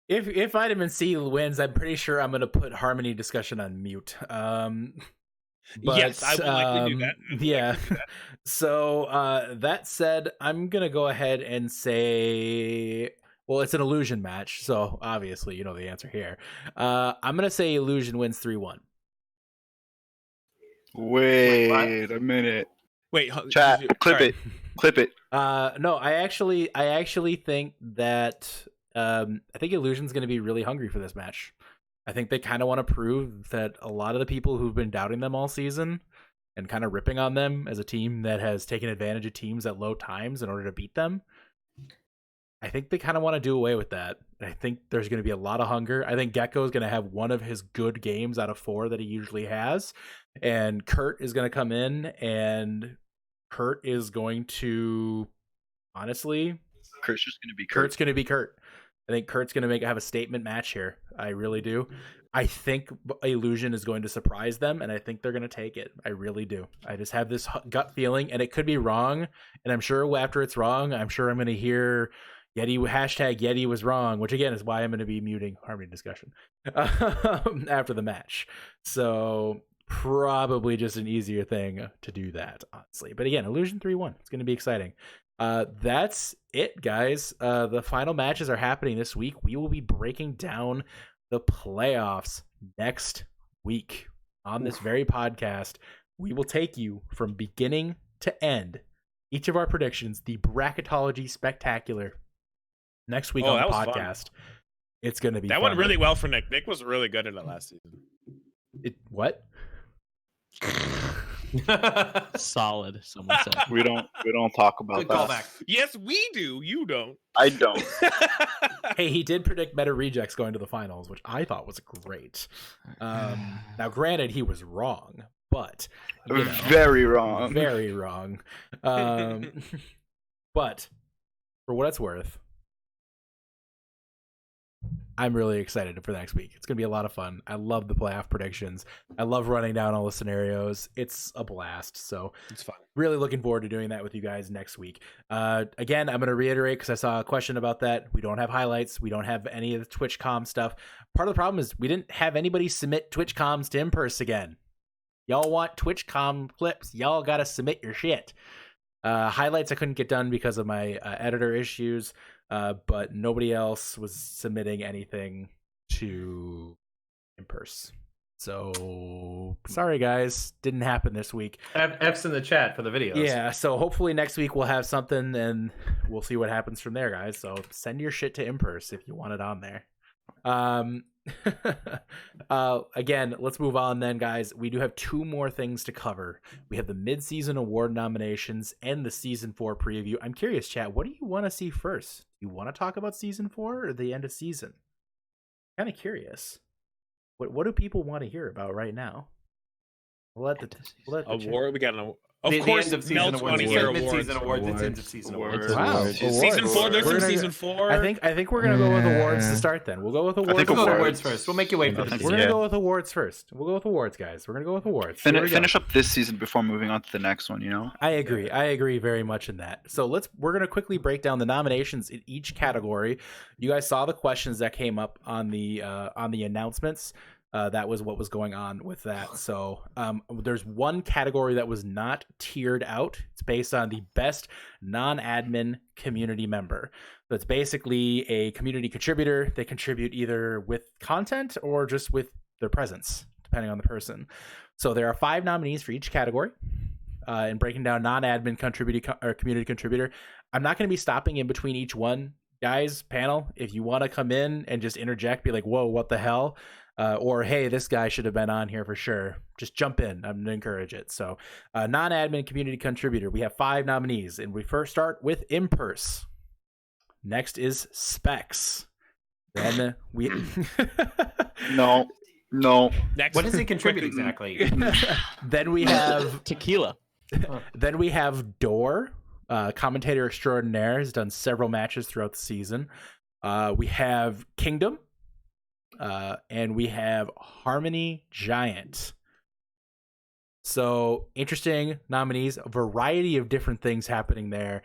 if Vitamin C wins, I'm pretty sure I'm going to put Harmony discussion on mute. But, yes, I would likely do that. Yeah. So that said, I'm going to go ahead and say, well, it's an Illusion match. So obviously, you know the answer here. I'm going to say Illusion wins 3-1. Wait a minute. Wait, Chat, clip it. No, I actually think that I think Illusion's going to be really hungry for this match. I think they kind of want to prove that a lot of the people who've been doubting them all season and kind of ripping on them as a team that has taken advantage of teams at low times in order to beat them, I think they kind of want to do away with that. I think there's going to be a lot of hunger. I think Gecko is going to have one of his good games out of 4 that he usually has. And Kurt is going to come in, and Kurt is going to, honestly, Kurt's just going to be Kurt. Kurt's going to be Kurt. I think Kurt's going to have a statement match here. I really do. I think Illusion is going to surprise them, and I think they're going to take it. I really do. I just have this gut feeling, and it could be wrong. And I'm sure after it's wrong, I'm sure I'm going to hear Yeti was wrong, which again is why I'm going to be muting Harmony discussion after the match. So probably just an easier thing to do that, honestly. But again, Illusion 3-1. It's going to be exciting. That's it, guys. The final matches are happening this week. We will be breaking down the playoffs next week on this very podcast. We will take you from beginning to end. Each of our predictions, the Bracketology Spectacular, next week on the podcast. Fun. It's going to be that fun. went really well for Nick. Nick was really good in it last season. What? Solid. Someone said. We don't talk about Good that. callback. Yes, we do. You don't. I don't. Hey, he did predict Meta Rejects going to the finals, which I thought was great. Now, granted, he was wrong, but you know, very wrong. Very wrong. But for what it's worth, I'm really excited for next week. It's going to be a lot of fun. I love the playoff predictions. I love running down all the scenarios. It's a blast. So it's fun. Really looking forward to doing that with you guys next week. Again, I'm going to reiterate because I saw a question about that. We don't have highlights. We don't have any of the TwitchCom stuff. Part of the problem is we didn't have anybody submit TwitchComs to Impulse again. Y'all want TwitchCom clips. Y'all got to submit your shit. Highlights I couldn't get done because of my editor issues. But nobody else was submitting anything to Impulse. So sorry guys, didn't happen this week. F's in the chat for the videos. Yeah, so hopefully next week we'll have something and we'll see what happens from there, guys. So send your shit to Impulse if you want it on there. Again, let's move on then, guys. We do have 2 more things to cover. We have the mid-season award nominations and the season 4 preview. I'm curious, chat, what do you want to see first? Do you want to talk about season 4 or the end of season? Kind of curious. What do people want to hear about right now? We'll let the award. We got an Of course, end of season awards. Mid-season awards. It's end of season awards. Wow. Season 4. There's some season 4. I think we're gonna go with awards to start. Then we'll go with awards. We'll go with awards first. We'll make you wait for the. We're gonna go with awards first. We'll go with awards, guys. We're gonna go with awards. Finish up this season before moving on to the next one. You know. I agree very much in that. So we're gonna quickly break down the nominations in each category. You guys saw the questions that came up on the announcements. That was what was going on with that. So there's one category that was not tiered out. It's based on the best non-admin community member. So it's basically a community contributor. They contribute either with content or just with their presence, depending on the person. So there are 5 nominees for each category. And breaking down non-admin community contributor, I'm not going to be stopping in between each one. Guys, panel, if you want to come in and just interject, be like, whoa, what the hell? Or, hey, this guy should have been on here for sure. Just jump in. I'm going to encourage it. So non-admin community contributor, we have 5 nominees. And we first start with Impulse. Next is Specs. Then we... No. Next. What does he contribute exactly? Then we have... Tequila. Then we have Door. commentator extraordinaire, has done several matches throughout the season. We have Kingdom, and we have Harmony Giant. So interesting nominees, a variety of different things happening there,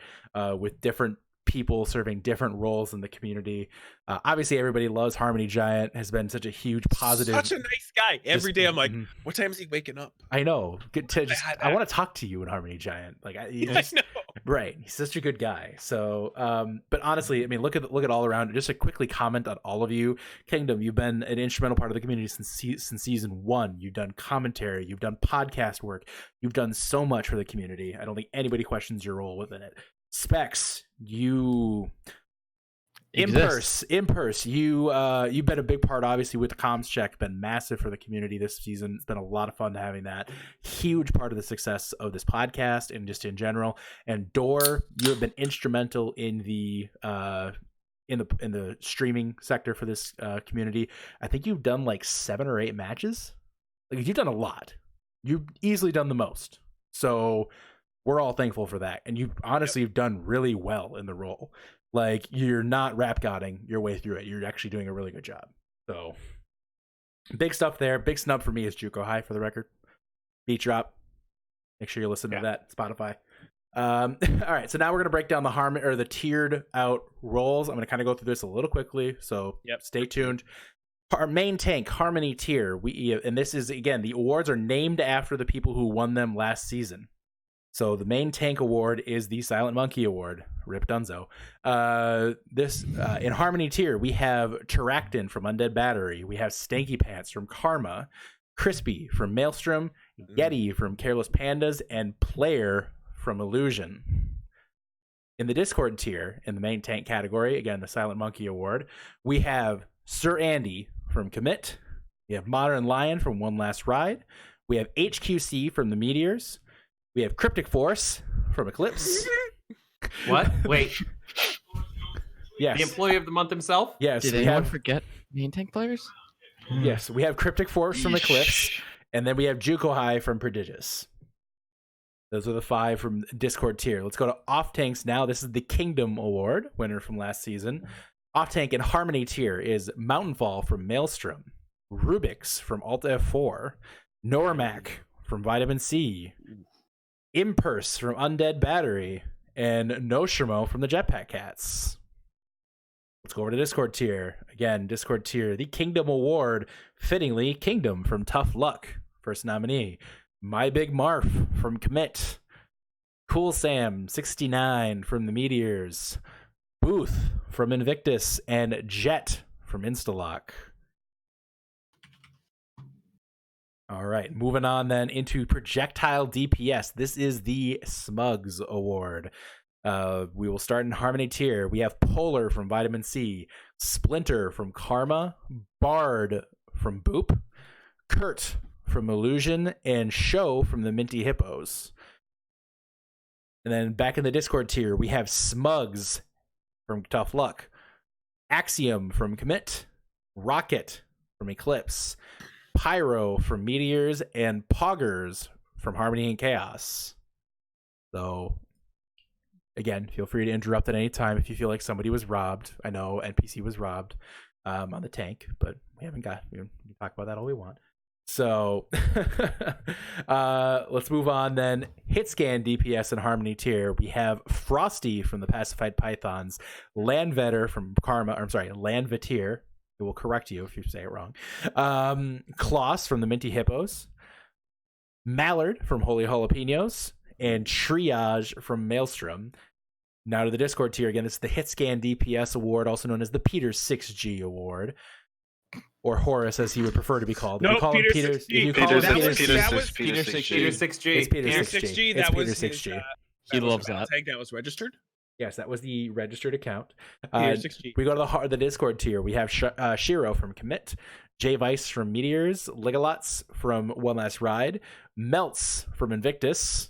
with different people serving different roles in the community. Obviously, everybody loves Harmony Giant. Has been such a huge positive. Such a nice guy. Every day I'm like, what time is he waking up? I know. I want to talk to you in Harmony Giant. Like, I know. Right. He's such a good guy. So, but honestly, I mean, look at all around. Just to quickly comment on all of you. Kingdom, you've been an instrumental part of the community since season 1. You've done commentary. You've done podcast work. You've done so much for the community. I don't think anybody questions your role within it. Specs, you Impurse, you've been a big part, obviously, with the comms check. Been massive for the community this season. It's been a lot of fun having that. Huge part of the success of this podcast and just in general. And Door, you have been instrumental in the streaming sector for this community. I think you've done like 7 or 8 matches. Like, you've done a lot. You've easily done the most. So we're all thankful for that. And you honestly have done really well in the role. Like, you're not rap godding your way through it. You're actually doing a really good job. So big stuff there. Big snub for me is Juco High, for the record. Beat drop. Make sure you listen to that. Spotify. All right. So now we're going to break down the tiered out roles. I'm going to kind of go through this a little quickly. So stay tuned. Our main tank, Harmony tier. And this is, again, the awards are named after the people who won them last season. So the main tank award is the Silent Monkey Award. Rip Dunzo. In Harmony tier, we have Terractin from Undead Battery. We have Stanky Pants from Karma. Crispy from Maelstrom. Yeti from Careless Pandas. And Player from Illusion. In the Discord tier, in the main tank category, again, the Silent Monkey Award, we have Sir Andy from Commit. We have Modern Lion from One Last Ride. We have HQC from the Meteors. We have Cryptic Force from Eclipse. What? Wait. Yes. The employee of the month himself? Yes. Did anyone forget main tank players? Yes. We have Cryptic Force from Eclipse. And then we have Juco High from Prodigious. Those are the 5 from Discord tier. Let's go to Off Tanks now. This is the Kingdom Award, winner from last season. Off Tank in Harmony tier is Mountainfall from Maelstrom. Rubix from Alt F4. Normac from Vitamin C. Impurse from Undead Battery, and Noshimo from the Jetpack Cats. Let's go over to Discord tier. Again, Discord tier, the Kingdom Award, fittingly, Kingdom from Tough Luck, first nominee. My Big Marf from Commit. Cool Sam 69 from the Meteors. Booth from Invictus, and Jet from Instalock. All right, moving on then into projectile DPS. This is the Smugs Award. We will start in Harmony tier. We have Polar from Vitamin C, Splinter from Karma, Bard from Boop, Kurt from Illusion, and Show from the Minty Hippos. And then back in the Discord tier, we have Smugs from Tough Luck, Axiom from Commit, Rocket from Eclipse, Pyro from Meteors, and Poggers from Harmony and Chaos. So, again, feel free to interrupt at any time if you feel like somebody was robbed. I know NPC was robbed on the tank, but we can talk about that all we want. So, let's move on then. Hitscan DPS and Harmony tier. We have Frosty from the Pacified Pythons, Landvetter from Landvetir. It will correct you if you say it wrong. Kloss from the Minty Hippos, Mallard from Holy Jalapenos, and Triage from Maelstrom. Now to the Discord tier again. This is the Hitscan DPS Award, also known as the Peter 6G Award, or Horace as he would prefer to be called. No, Peter 6G. Peter 6G. Peter 6G. It's Peter 6G. That It's was Peter his, 6G. He loves that. Tag that was registered. Yes, that was the registered account. Peter 6G. We go to the Discord tier. We have Shiro from Commit, J Vice from Meteors, Ligalots from One Last Ride, Melts from Invictus.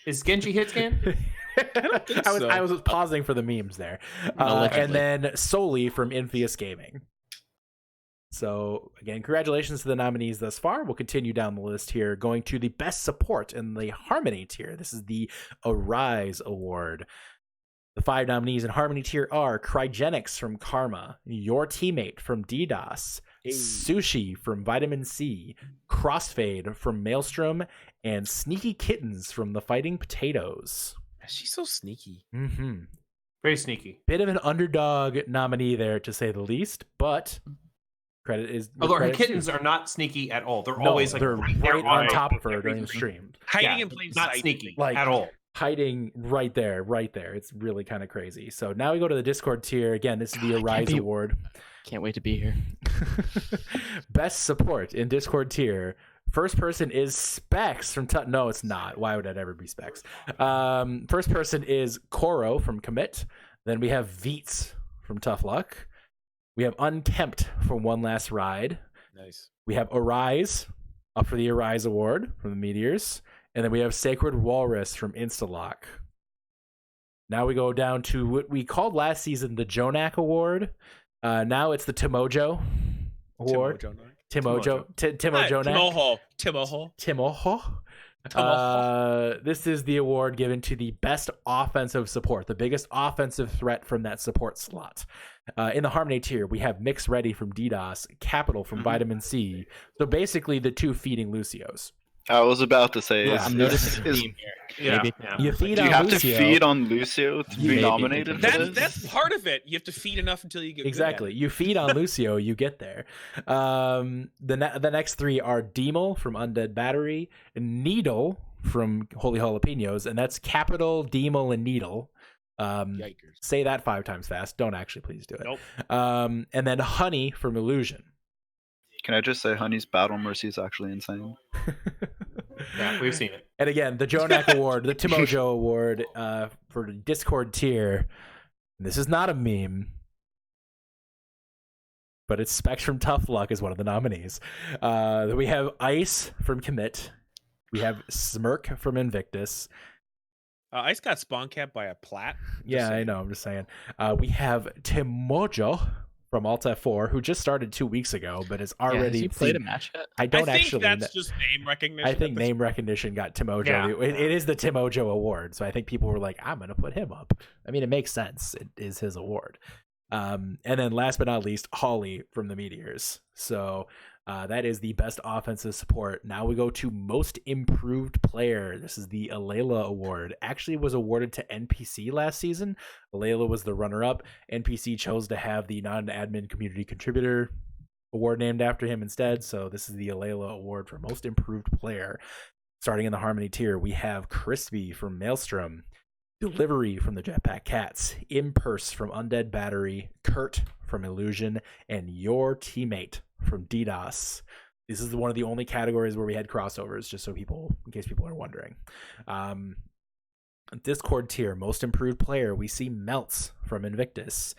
Is Genji Hitscan? I was pausing for the memes there. And then Soli from Infius Gaming. So again, congratulations to the nominees thus far. We'll continue down the list here, going to the best support in the Harmony tier. This is the Arise Award. The 5 nominees in Harmony tier are Cryogenics from Karma, Your Teammate from DDoS, Sushi from Vitamin C, Crossfade from Maelstrom, and Sneaky Kittens from the Fighting Potatoes. She's so sneaky. Mm-hmm. Very sneaky. Bit of an underdog nominee there, to say the least, but credit is. Although her kittens are not sneaky at all. They're always like they're right right on top of her every during the stream. Hiding in plain not sight. sneaky Like- at all. Hiding right there. It's really kind of crazy. So now we go to the Discord tier. Again, this is the Arise Award. Can't wait to be here. Best support in Discord tier. First person is Specs from No, it's not. Why would that ever be Specs? First person is Koro from Commit. Then we have Veets from Tough Luck. We have Unkempt from One Last Ride. Nice. We have Arise up for the Arise Award from the Meteors. And then we have Sacred Walrus from Instalock. Now we go down to what we called last season the Jonak Award. Now it's the Timojo Award. Timojo Jonak. Timoho. This is the award given to the best offensive support, the biggest offensive threat from that support slot. In the Harmony tier, we have Mix Ready from DDoS, Capital from Vitamin C. So basically the 2 feeding Lucios. I was about to say, I'm noticing a theme here. Maybe. You feed do you on have Lucio. to feed on Lucio to be Maybe. nominated for this? That's part of it. You have to feed enough until you get Exactly. You feed on Lucio, you get there. The next 3 are Demel from Undead Battery, Needle from Holy Jalapenos, and that's Capital, Demel, and Needle. Yikers. Say that 5 times fast. Don't actually, please do it. Nope. And then Honey from Illusion. Can I just say Honey's Battle Mercy is actually insane? Yeah, we've seen it. And again, the Jonak Award, the Timojo Award for the Discord tier. This is not a meme, but it's Specs from Tough Luck is one of the nominees. We have Ice from Commit. We have Smirk from Invictus. Ice got spawn capped by a plat. Yeah, I know. I'm just saying. We have Timojo from Alt F4, who just started 2 weeks ago, but is already. Has he played a match yet? I don't I think actually. that's just name recognition. I think name recognition got Timojo. Yeah. It is the Timojo Award, so I think people were like, "I'm going to put him up." I mean, it makes sense. It is his award. And then last but not least, Holly from the Meteors. So that is the best offensive support. Now we go to most improved player. This is the Alayla Award. Actually was awarded to NPC last season. Alayla was the runner-up. NPC chose to have the non-admin community contributor award named after him instead. So this is the Alayla Award for most improved player. Starting in the Harmony tier, we have Crispy from Maelstrom, Delivery from the Jetpack Cats, Impurse from Undead Battery, Kurt from Illusion, and Your Teammate from DDoS. This is one of the only categories where we had crossovers, just so people, in case people are wondering. Discord tier, most improved player, we see Melts from Invictus.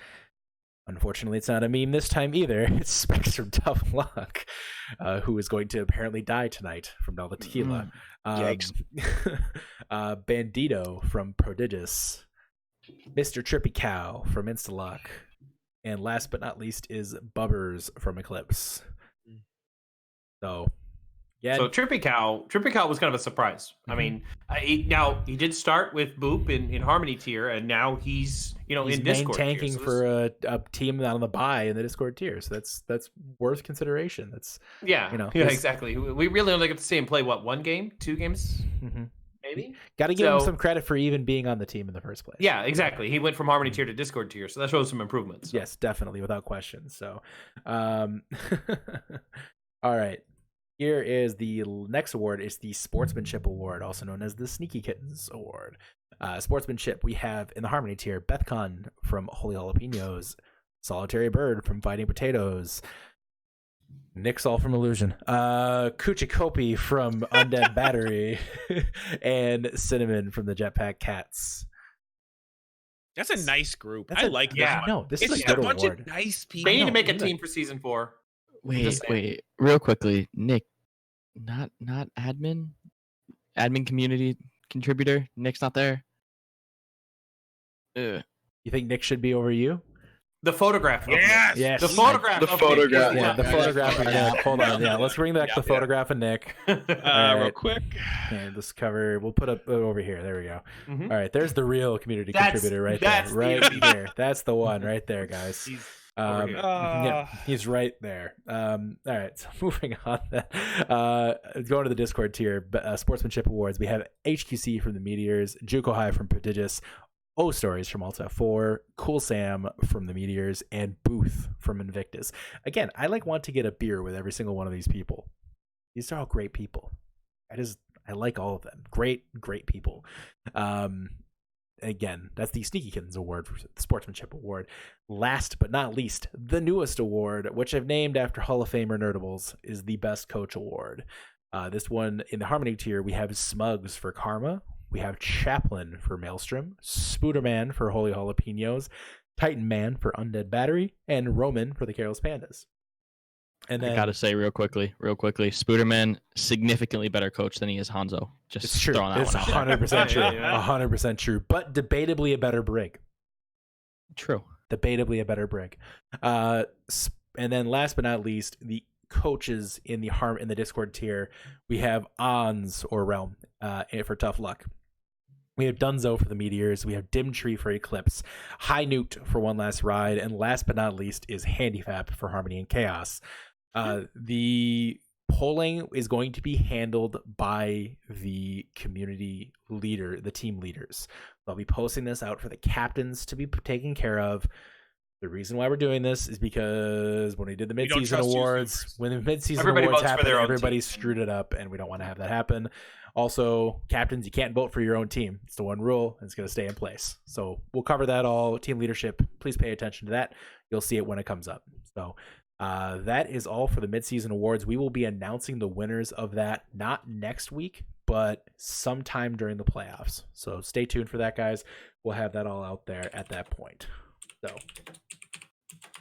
Unfortunately, it's not a meme this time either. It's Specs from Tough Luck, who is going to apparently die tonight from Delta Tequila. Yikes. Bandito from Prodigious, Mr. Trippy Cow from Instalock, and last but not least is Bubbers from Eclipse. So, yeah. So Trippy Cow was kind of a surprise. I mean, he did start with Boop in Harmony tier, and now he's in Discord tanking tier, so for a team on the bye in the Discord tier. So that's worth consideration. That's exactly. We really only get to see him play 1 game, 2 games, maybe. Got to give him some credit for even being on the team in the first place. Yeah, exactly. He went from Harmony tier to Discord tier, so that shows some improvements. So. Yes, definitely, without question. So, all right. Here is the next award. It's the Sportsmanship Award, also known as the Sneaky Kittens Award. Sportsmanship, we have in the Harmony tier, Bethcon from Holy Jalapenos, Solitary Bird from Fighting Potatoes, Nixall from Illusion, Kuchikopi from Undead Battery, and Cinnamon from the Jetpack Cats. That's a nice group. I like this one. No, this It's is a just good a bunch award. of nice people. They need to make a no. team for season 4. Wait, real quickly, Nick, not admin community contributor. Nick's not there. Ugh. You think Nick should be over you? The photograph. Yes! Yes. The photograph. The of photograph. Nick. Yeah, the photograph of Nick. Hold on. Yeah, let's bring back the photograph of Nick. Real Alright. quick. And this cover, we'll put up over here. There we go. Mhm. All right, there's the real community That's- contributor right that's there. Right the- there. That's the one right there, guys. He's over here. Yeah, he's right there. All right, so moving on. Going to the Discord tier, Sportsmanship Awards. We have HQC from the Meteors, Juco High from Prodigious, O Stories from Alta 4, Cool Sam from the Meteors, and Booth from Invictus. Again, I want to get a beer with every single one of these people. These are all great people. I like all of them. Great people. Again, that's the Sneaky Kittens Award, for the Sportsmanship Award. Last but not least, the newest award, which I've named after Hall of Famer Nerdables, is the Best Coach Award. This one, in the Harmony tier, we have Smugs for Karma. We have Chaplin for Maelstrom, Spooderman for Holy Jalapenos, Titan Man for Undead Battery, and Roman for the Careless Pandas. And then, I gotta say real quickly, Spooderman, significantly better coach than he is Hanzo. Just it's true. throwing that It's one out there. 100% true. Yeah. 100% true. But debatably a better Brig. True. Debatably a better Brig. And then last but not least, the coaches in the Discord tier, we have Ons or Realm for Tough Luck. We have Dunzo for the Meteors. We have Dimtree for Eclipse, High Newt for One Last Ride, and last but not least is Handifap for Harmony and Chaos. The polling is going to be handled by the community leader, the team leaders. They'll be posting this out for the captains to be taken care of. The reason why we're doing this is because when we did the We don't mid-season trust you, awards, Supers. when the mid-season Everybody awards votes for happened, their own everybody team. screwed it up, and we don't want to have that happen. Also, captains, you can't vote for your own team. It's the one rule, and it's going to stay in place. So we'll cover that all. Team leadership, please pay attention to that. You'll see it when it comes up. So that is all for the mid-season awards. We will be announcing the winners of that, not next week, but sometime during the playoffs. So stay tuned for that, guys. We'll have that all out there at that point.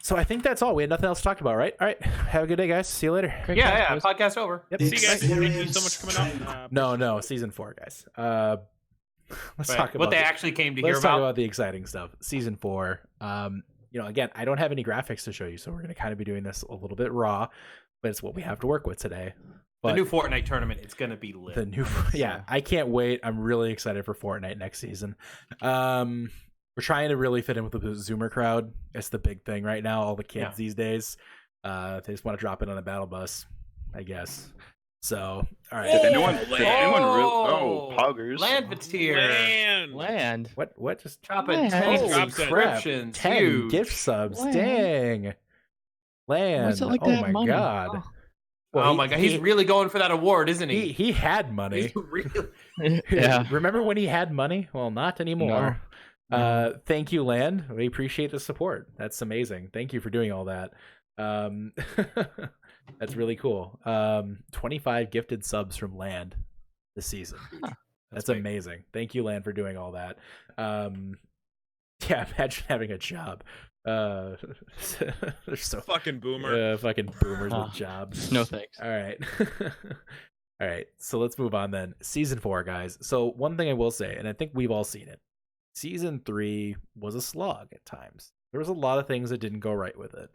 So I think that's all. We had nothing else to talk about, right? All right. Have a good day, guys. See you later. Great Yeah, catch, boys. podcast over. Yep. See you guys. Thank you so much for coming out. No, season 4, guys. Let's Right. talk about what they actually came to hear let's talk about. about the exciting stuff. Season 4. Again, I don't have any graphics to show you, so we're going to kind of be doing this a little bit raw, but it's what we have to work with today. But The new Fortnite tournament, it's going to be lit. I can't wait. I'm really excited for Fortnite next season. We're trying to really fit in with the Zoomer crowd. That's the big thing right now. All the kids these days, they just want to drop in on a battle bus, I guess. So, all right. Did anyone Poggers. Landveteer. Land. What just Dropping Man. 10 Holy crap. subscriptions. 10 Huge. gift subs? Land. Dang. Land. What's it like oh to have my money? god. Oh. Well, Oh my god, he's really going for that award, isn't he? he had money. He's really... Yeah. Remember when he had money? Well, not anymore. Thank you, Land. We appreciate the support. That's amazing. Thank you for doing all that. That's really cool. 25 gifted subs from Land this season. That's big. amazing. Thank you, Land, for doing all that. Yeah, imagine having a job. They're so Fucking boomer. fucking boomers with jobs. No thanks. All right. All right. So let's move on then. Season 4, guys. So one thing I will say, and I think we've all seen it, Season 3 was a slog at times. There was a lot of things that didn't go right with it.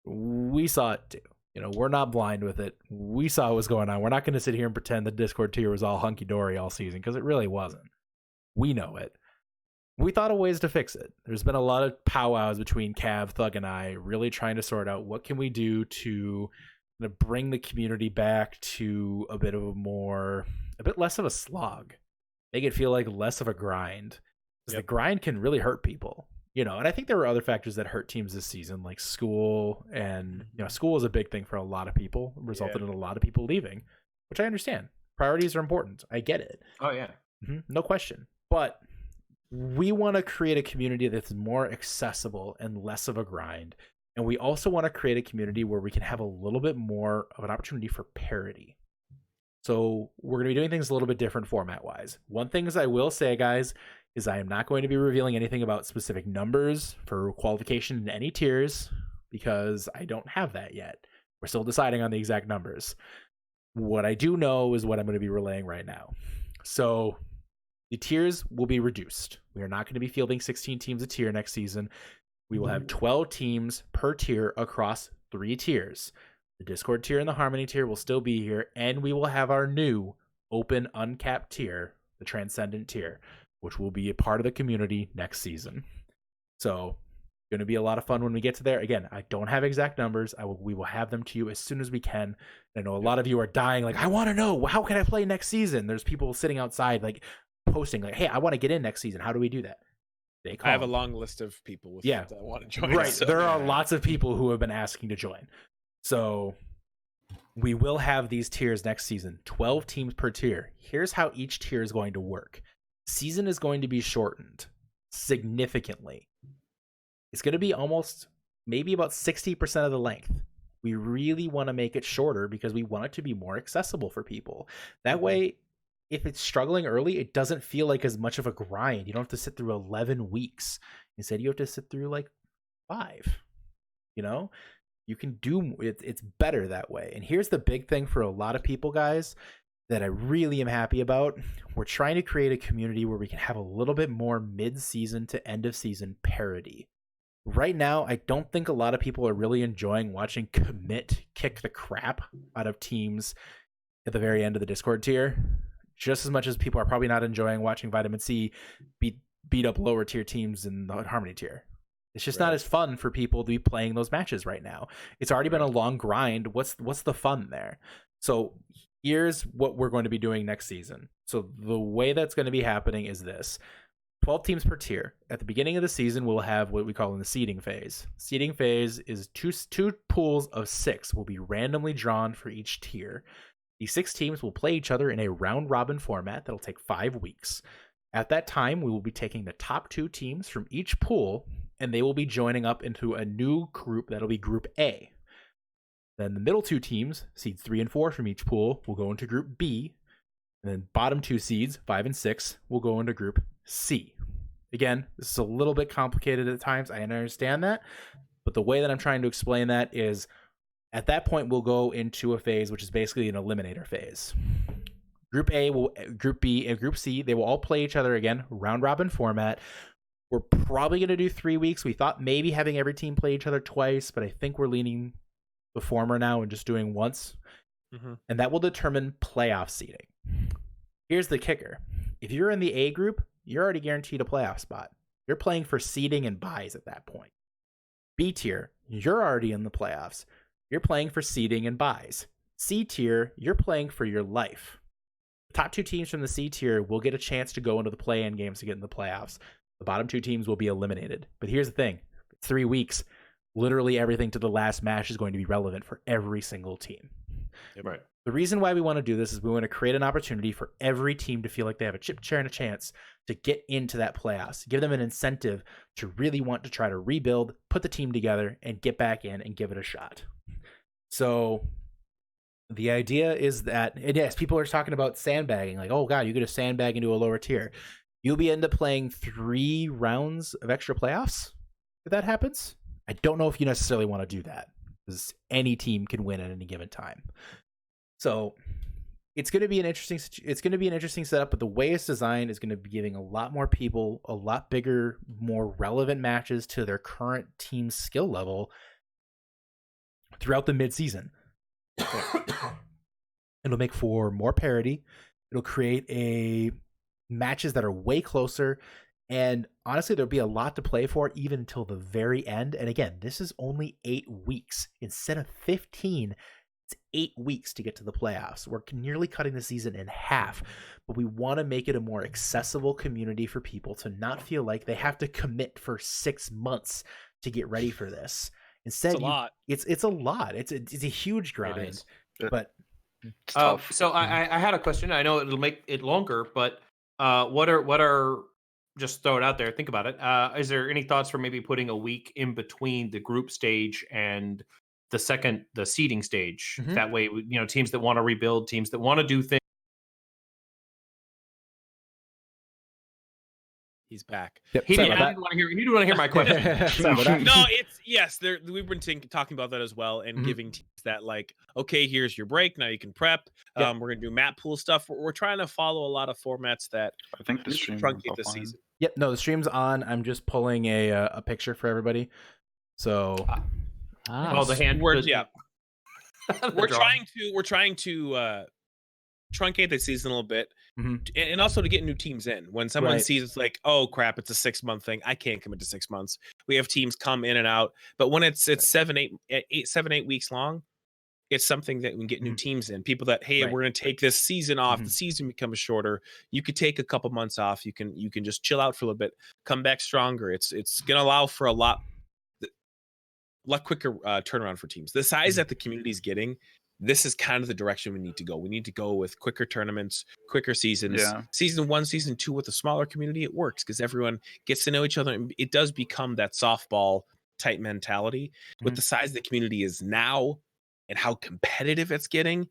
We saw it too. We're not blind with it. We saw what was going on. We're not going to sit here and pretend the Discord tier was all hunky-dory all season, because it really wasn't. We know it. We thought of ways to fix it. There's been a lot of powwows between Cav, Thug, and I, really trying to sort out what can we do to bring the community back to a bit less of a slog. Make it feel like less of a grind. Because the grind can really hurt people. And I think there were other factors that hurt teams this season, like school, and school is a big thing for a lot of people, resulted in a lot of people leaving, which I understand. Priorities are important. I get it. Oh, yeah. No question. But we want to create a community that's more accessible and less of a grind. And we also want to create a community where we can have a little bit more of an opportunity for parity. So we're going to be doing things a little bit different format-wise. One thing is I will say, guys, is I am not going to be revealing anything about specific numbers for qualification in any tiers, because I don't have that yet. We're still deciding on the exact numbers. What I do know is what I'm going to be relaying right now. So the tiers will be reduced. We are not going to be fielding 16 teams a tier next season. We will have 12 teams per tier across 3 tiers. The Discord tier and the Harmony tier will still be here, and we will have our new open uncapped tier, the Transcendent tier, which will be a part of the community next season. So, going to be a lot of fun when we get to there. Again, I don't have exact numbers. We will have them to you as soon as we can. I know a lot of you are dying, like, I want to know, how can I play next season? There's people sitting outside, like, posting, like, hey, I want to get in next season. How do we do that? I have a long list of people that want to join. Right. So. There are lots of people who have been asking to join. So we will have these tiers next season, 12 teams per tier. Here's how each tier is going to work. Season is going to be shortened significantly. It's going to be almost maybe about 60% of the length. We really want to make it shorter because we want it to be more accessible for people. That way, if it's struggling early, it doesn't feel like as much of a grind. You don't have to sit through 11 weeks. Instead, you have to sit through like 5. You know, you can do it. It's better that way. And here's the big thing for a lot of people, guys, that I really am happy about. We're trying to create a community where we can have a little bit more mid-season to end of season parity. Right now, I don't think a lot of people are really enjoying watching Commit kick the crap out of teams at the very end of the Discord tier, just as much as people are probably not enjoying watching Vitamin C beat up lower tier teams in the Harmony tier. It's just not as fun for people to be playing those matches right now. It's already been a long grind. What's the fun there? So here's what we're going to be doing next season. So the way that's going to be happening is this. 12 teams per tier. At the beginning of the season, we'll have what we call in the seeding phase. Seeding phase is two pools of 6 will be randomly drawn for each tier. These 6 teams will play each other in a round-robin format that'll take 5 weeks. At that time, we will be taking the top 2 teams from each pool, and they will be joining up into a new group that'll be Group A. Then the middle 2 teams, seeds 3 and 4 from each pool, will go into Group B, and then bottom 2 seeds, 5 and 6, will go into Group C. Again, this is a little bit complicated at times. I understand that. But the way that I'm trying to explain that is at that point, we'll go into a phase which is basically an eliminator phase. Group A, Group B, and Group C, they will all play each other again, round-robin format. We're probably going to do 3 weeks. We thought maybe having every team play each other twice, but I think we're leaning the former now and just doing once. Mm-hmm. And that will determine playoff seeding. Here's the kicker. If you're in the A group, you're already guaranteed a playoff spot. You're playing for seeding and buys at that point. B tier, you're already in the playoffs. You're playing for seeding and buys. C tier, you're playing for your life. The top 2 teams from the C tier will get a chance to go into the play-in games to get in the playoffs. The bottom 2 teams will be eliminated. But here's the thing. It's 3 weeks. Literally everything to the last match is going to be relevant for every single team. Right. The reason why we want to do this is we want to create an opportunity for every team to feel like they have a chip chair and a chance to get into that playoffs. Give them an incentive to really want to try to rebuild, put the team together, and get back in and give it a shot. So the idea is that, and yes, people are talking about sandbagging, like, oh God, you're going to sandbag into a lower tier. You'll be end up playing 3 rounds of extra playoffs if that happens. I don't know if you necessarily want to do that because any team can win at any given time. So it's going to be an interesting setup, but the way it's designed is going to be giving a lot more people a lot bigger, more relevant matches to their current team skill level throughout the mid-season. It'll make for more parity. It'll create matches that are way closer. And honestly, there'll be a lot to play for even until the very end. And again, this is only 8 weeks. Instead of 15, it's 8 weeks to get to the playoffs. We're nearly cutting the season in half. But we want to make it a more accessible community for people to not feel like they have to commit for 6 months to get ready for this. Instead, it's a lot. It's a lot. It's a huge grind. But it's tough. So I had a question. I know it'll make it longer, but what are just throw it out there. Think about it. Is there any thoughts for maybe putting a week in between the group stage and the seeding stage? Mm-hmm. That way, teams that want to rebuild, teams that want to do things. He's back. Yep. He didn't want to hear my question. No, it's yes. We've been talking about that as well, and mm-hmm. giving teams that like, okay, here's your break. Now you can prep. Yep. We're gonna do map pool stuff. We're trying to follow a lot of formats that I think the stream truncate the season. Yep. No, the stream's on. I'm just pulling a picture for everybody. So, Oh, the hand. We're, the- yeah, the we're drawing. trying to truncate the season a little bit, Mhm. and also to get new teams in. When someone Right. sees it's like, oh crap, it's a 6-month thing, I can't commit to 6 months. We have teams come in and out, but when it's 7-8 weeks long, it's something that we can get new Mhm. teams in. People that, hey, Right. we're going to take this season off. Mhm. The season becomes shorter. You could take a couple months off. You can just chill out for a little bit, come back stronger. It's going to allow for a lot quicker turnaround for teams. The size that the community is getting, this is kind of the direction we need to go. We need to go with quicker tournaments, quicker seasons. Yeah. Season 1, season 2 with a smaller community, it works because everyone gets to know each other. And it does become that softball type mentality. With Mhm. the size the community is now and how competitive it's getting,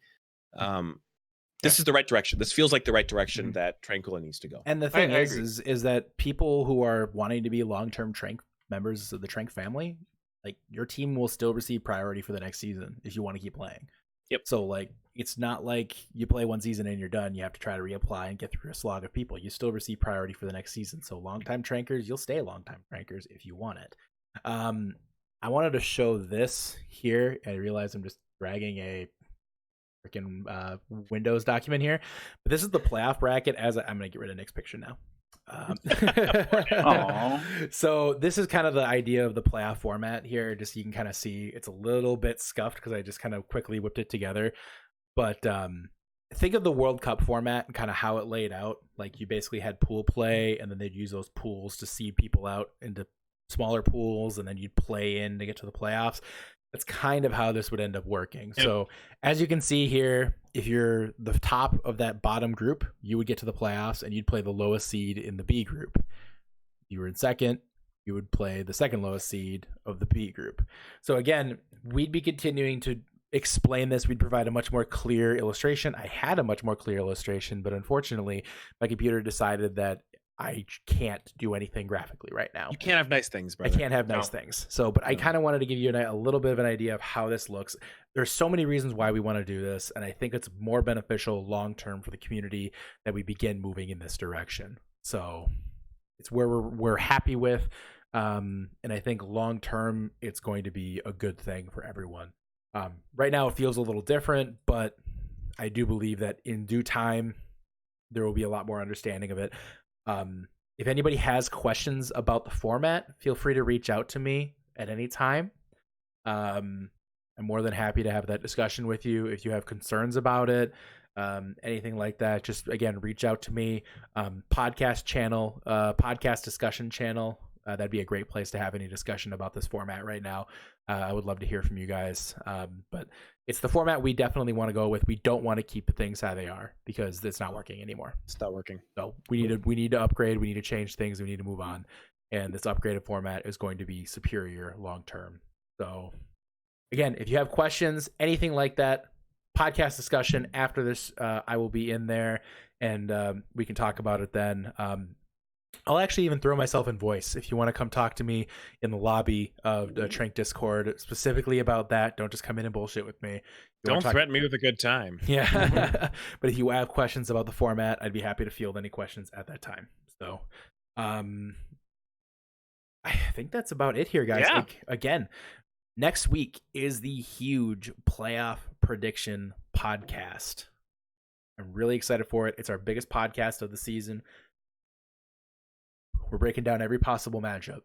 this is the right direction. This feels like the right direction Mhm. that Tranquilla needs to go. And the thing I is, agree. is that people who are wanting to be long-term Trank members of the Trank family, like your team will still receive priority for the next season if you want to keep playing. Yep. So like, it's not like you play one season and you're done. You have to try to reapply and get through a slog of people. You still receive priority for the next season. So long-time Trankers, you'll stay long-time Trankers if you want it. I wanted to show this here. I realize I'm just dragging a freaking Windows document here, but this is the playoff bracket. I'm gonna get rid of Nick's picture now. So this is kind of the idea of the playoff format here. Just so you can kind of see it's a little bit scuffed because I just kind of quickly whipped it together. But think of the World Cup format and kind of how it laid out. Like you basically had pool play, and then they'd use those pools to seed people out into smaller pools, and then you'd play in to get to the playoffs. That's kind of how this would end up working. Yep. So as you can see here, if you're the top of that bottom group, you would get to the playoffs and you'd play the lowest seed in the B group. If you were in second, you would play the second lowest seed of the B group. So again, we'd be continuing to explain this. We'd provide a much more clear illustration. I had a much more clear illustration, but unfortunately, my computer decided that I can't do anything graphically right now. You can't have nice things, brother. I can't have nice things. So, but I kind of wanted to give you a little bit of an idea of how this looks. There's so many reasons why we want to do this, and I think it's more beneficial long term for the community that we begin moving in this direction. So, it's where we're happy with, and I think long term it's going to be a good thing for everyone. Right now it feels a little different, but I do believe that in due time there will be a lot more understanding of it. If anybody has questions about the format, feel free to reach out to me at any time. I'm more than happy to have that discussion with you. If you have concerns about it, anything like that, just again, reach out to me. Podcast channel, podcast discussion channel. That'd be a great place to have any discussion about this format right now. I would love to hear from you guys. But it's the format we definitely want to go with. We don't want to keep things how they are because it's not working anymore. It's not working. So we need to upgrade. We need to change things. We need to move on. And this upgraded format is going to be superior long term. So again, if you have questions, anything like that, podcast discussion after this, I will be in there and we can talk about it then. I'll actually even throw myself in voice if you want to come talk to me in the lobby of the Trank Discord specifically about that. Don't just come in and bullshit with me. Don't threaten me with a good time. Yeah. But if you have questions about the format, I'd be happy to field any questions at that time. So I think that's about it here, guys. Yeah. Like, again, next week is the huge playoff prediction podcast. I'm really excited for it. It's our biggest podcast of the season. We're breaking down every possible matchup.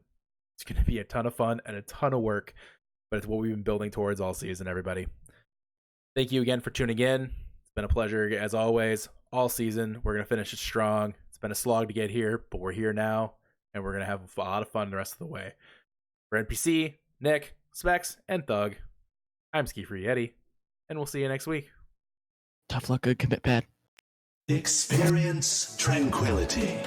It's going to be a ton of fun and a ton of work, but it's what we've been building towards all season, everybody. Thank you again for tuning in. It's been a pleasure, as always, all season. We're going to finish it strong. It's been a slog to get here, but we're here now, and we're going to have a lot of fun the rest of the way. For NPC, Nick, Specs, and Thug, I'm Ski Free Eddie, and we'll see you next week. Tough luck, good commit, bad. Experience tranquility.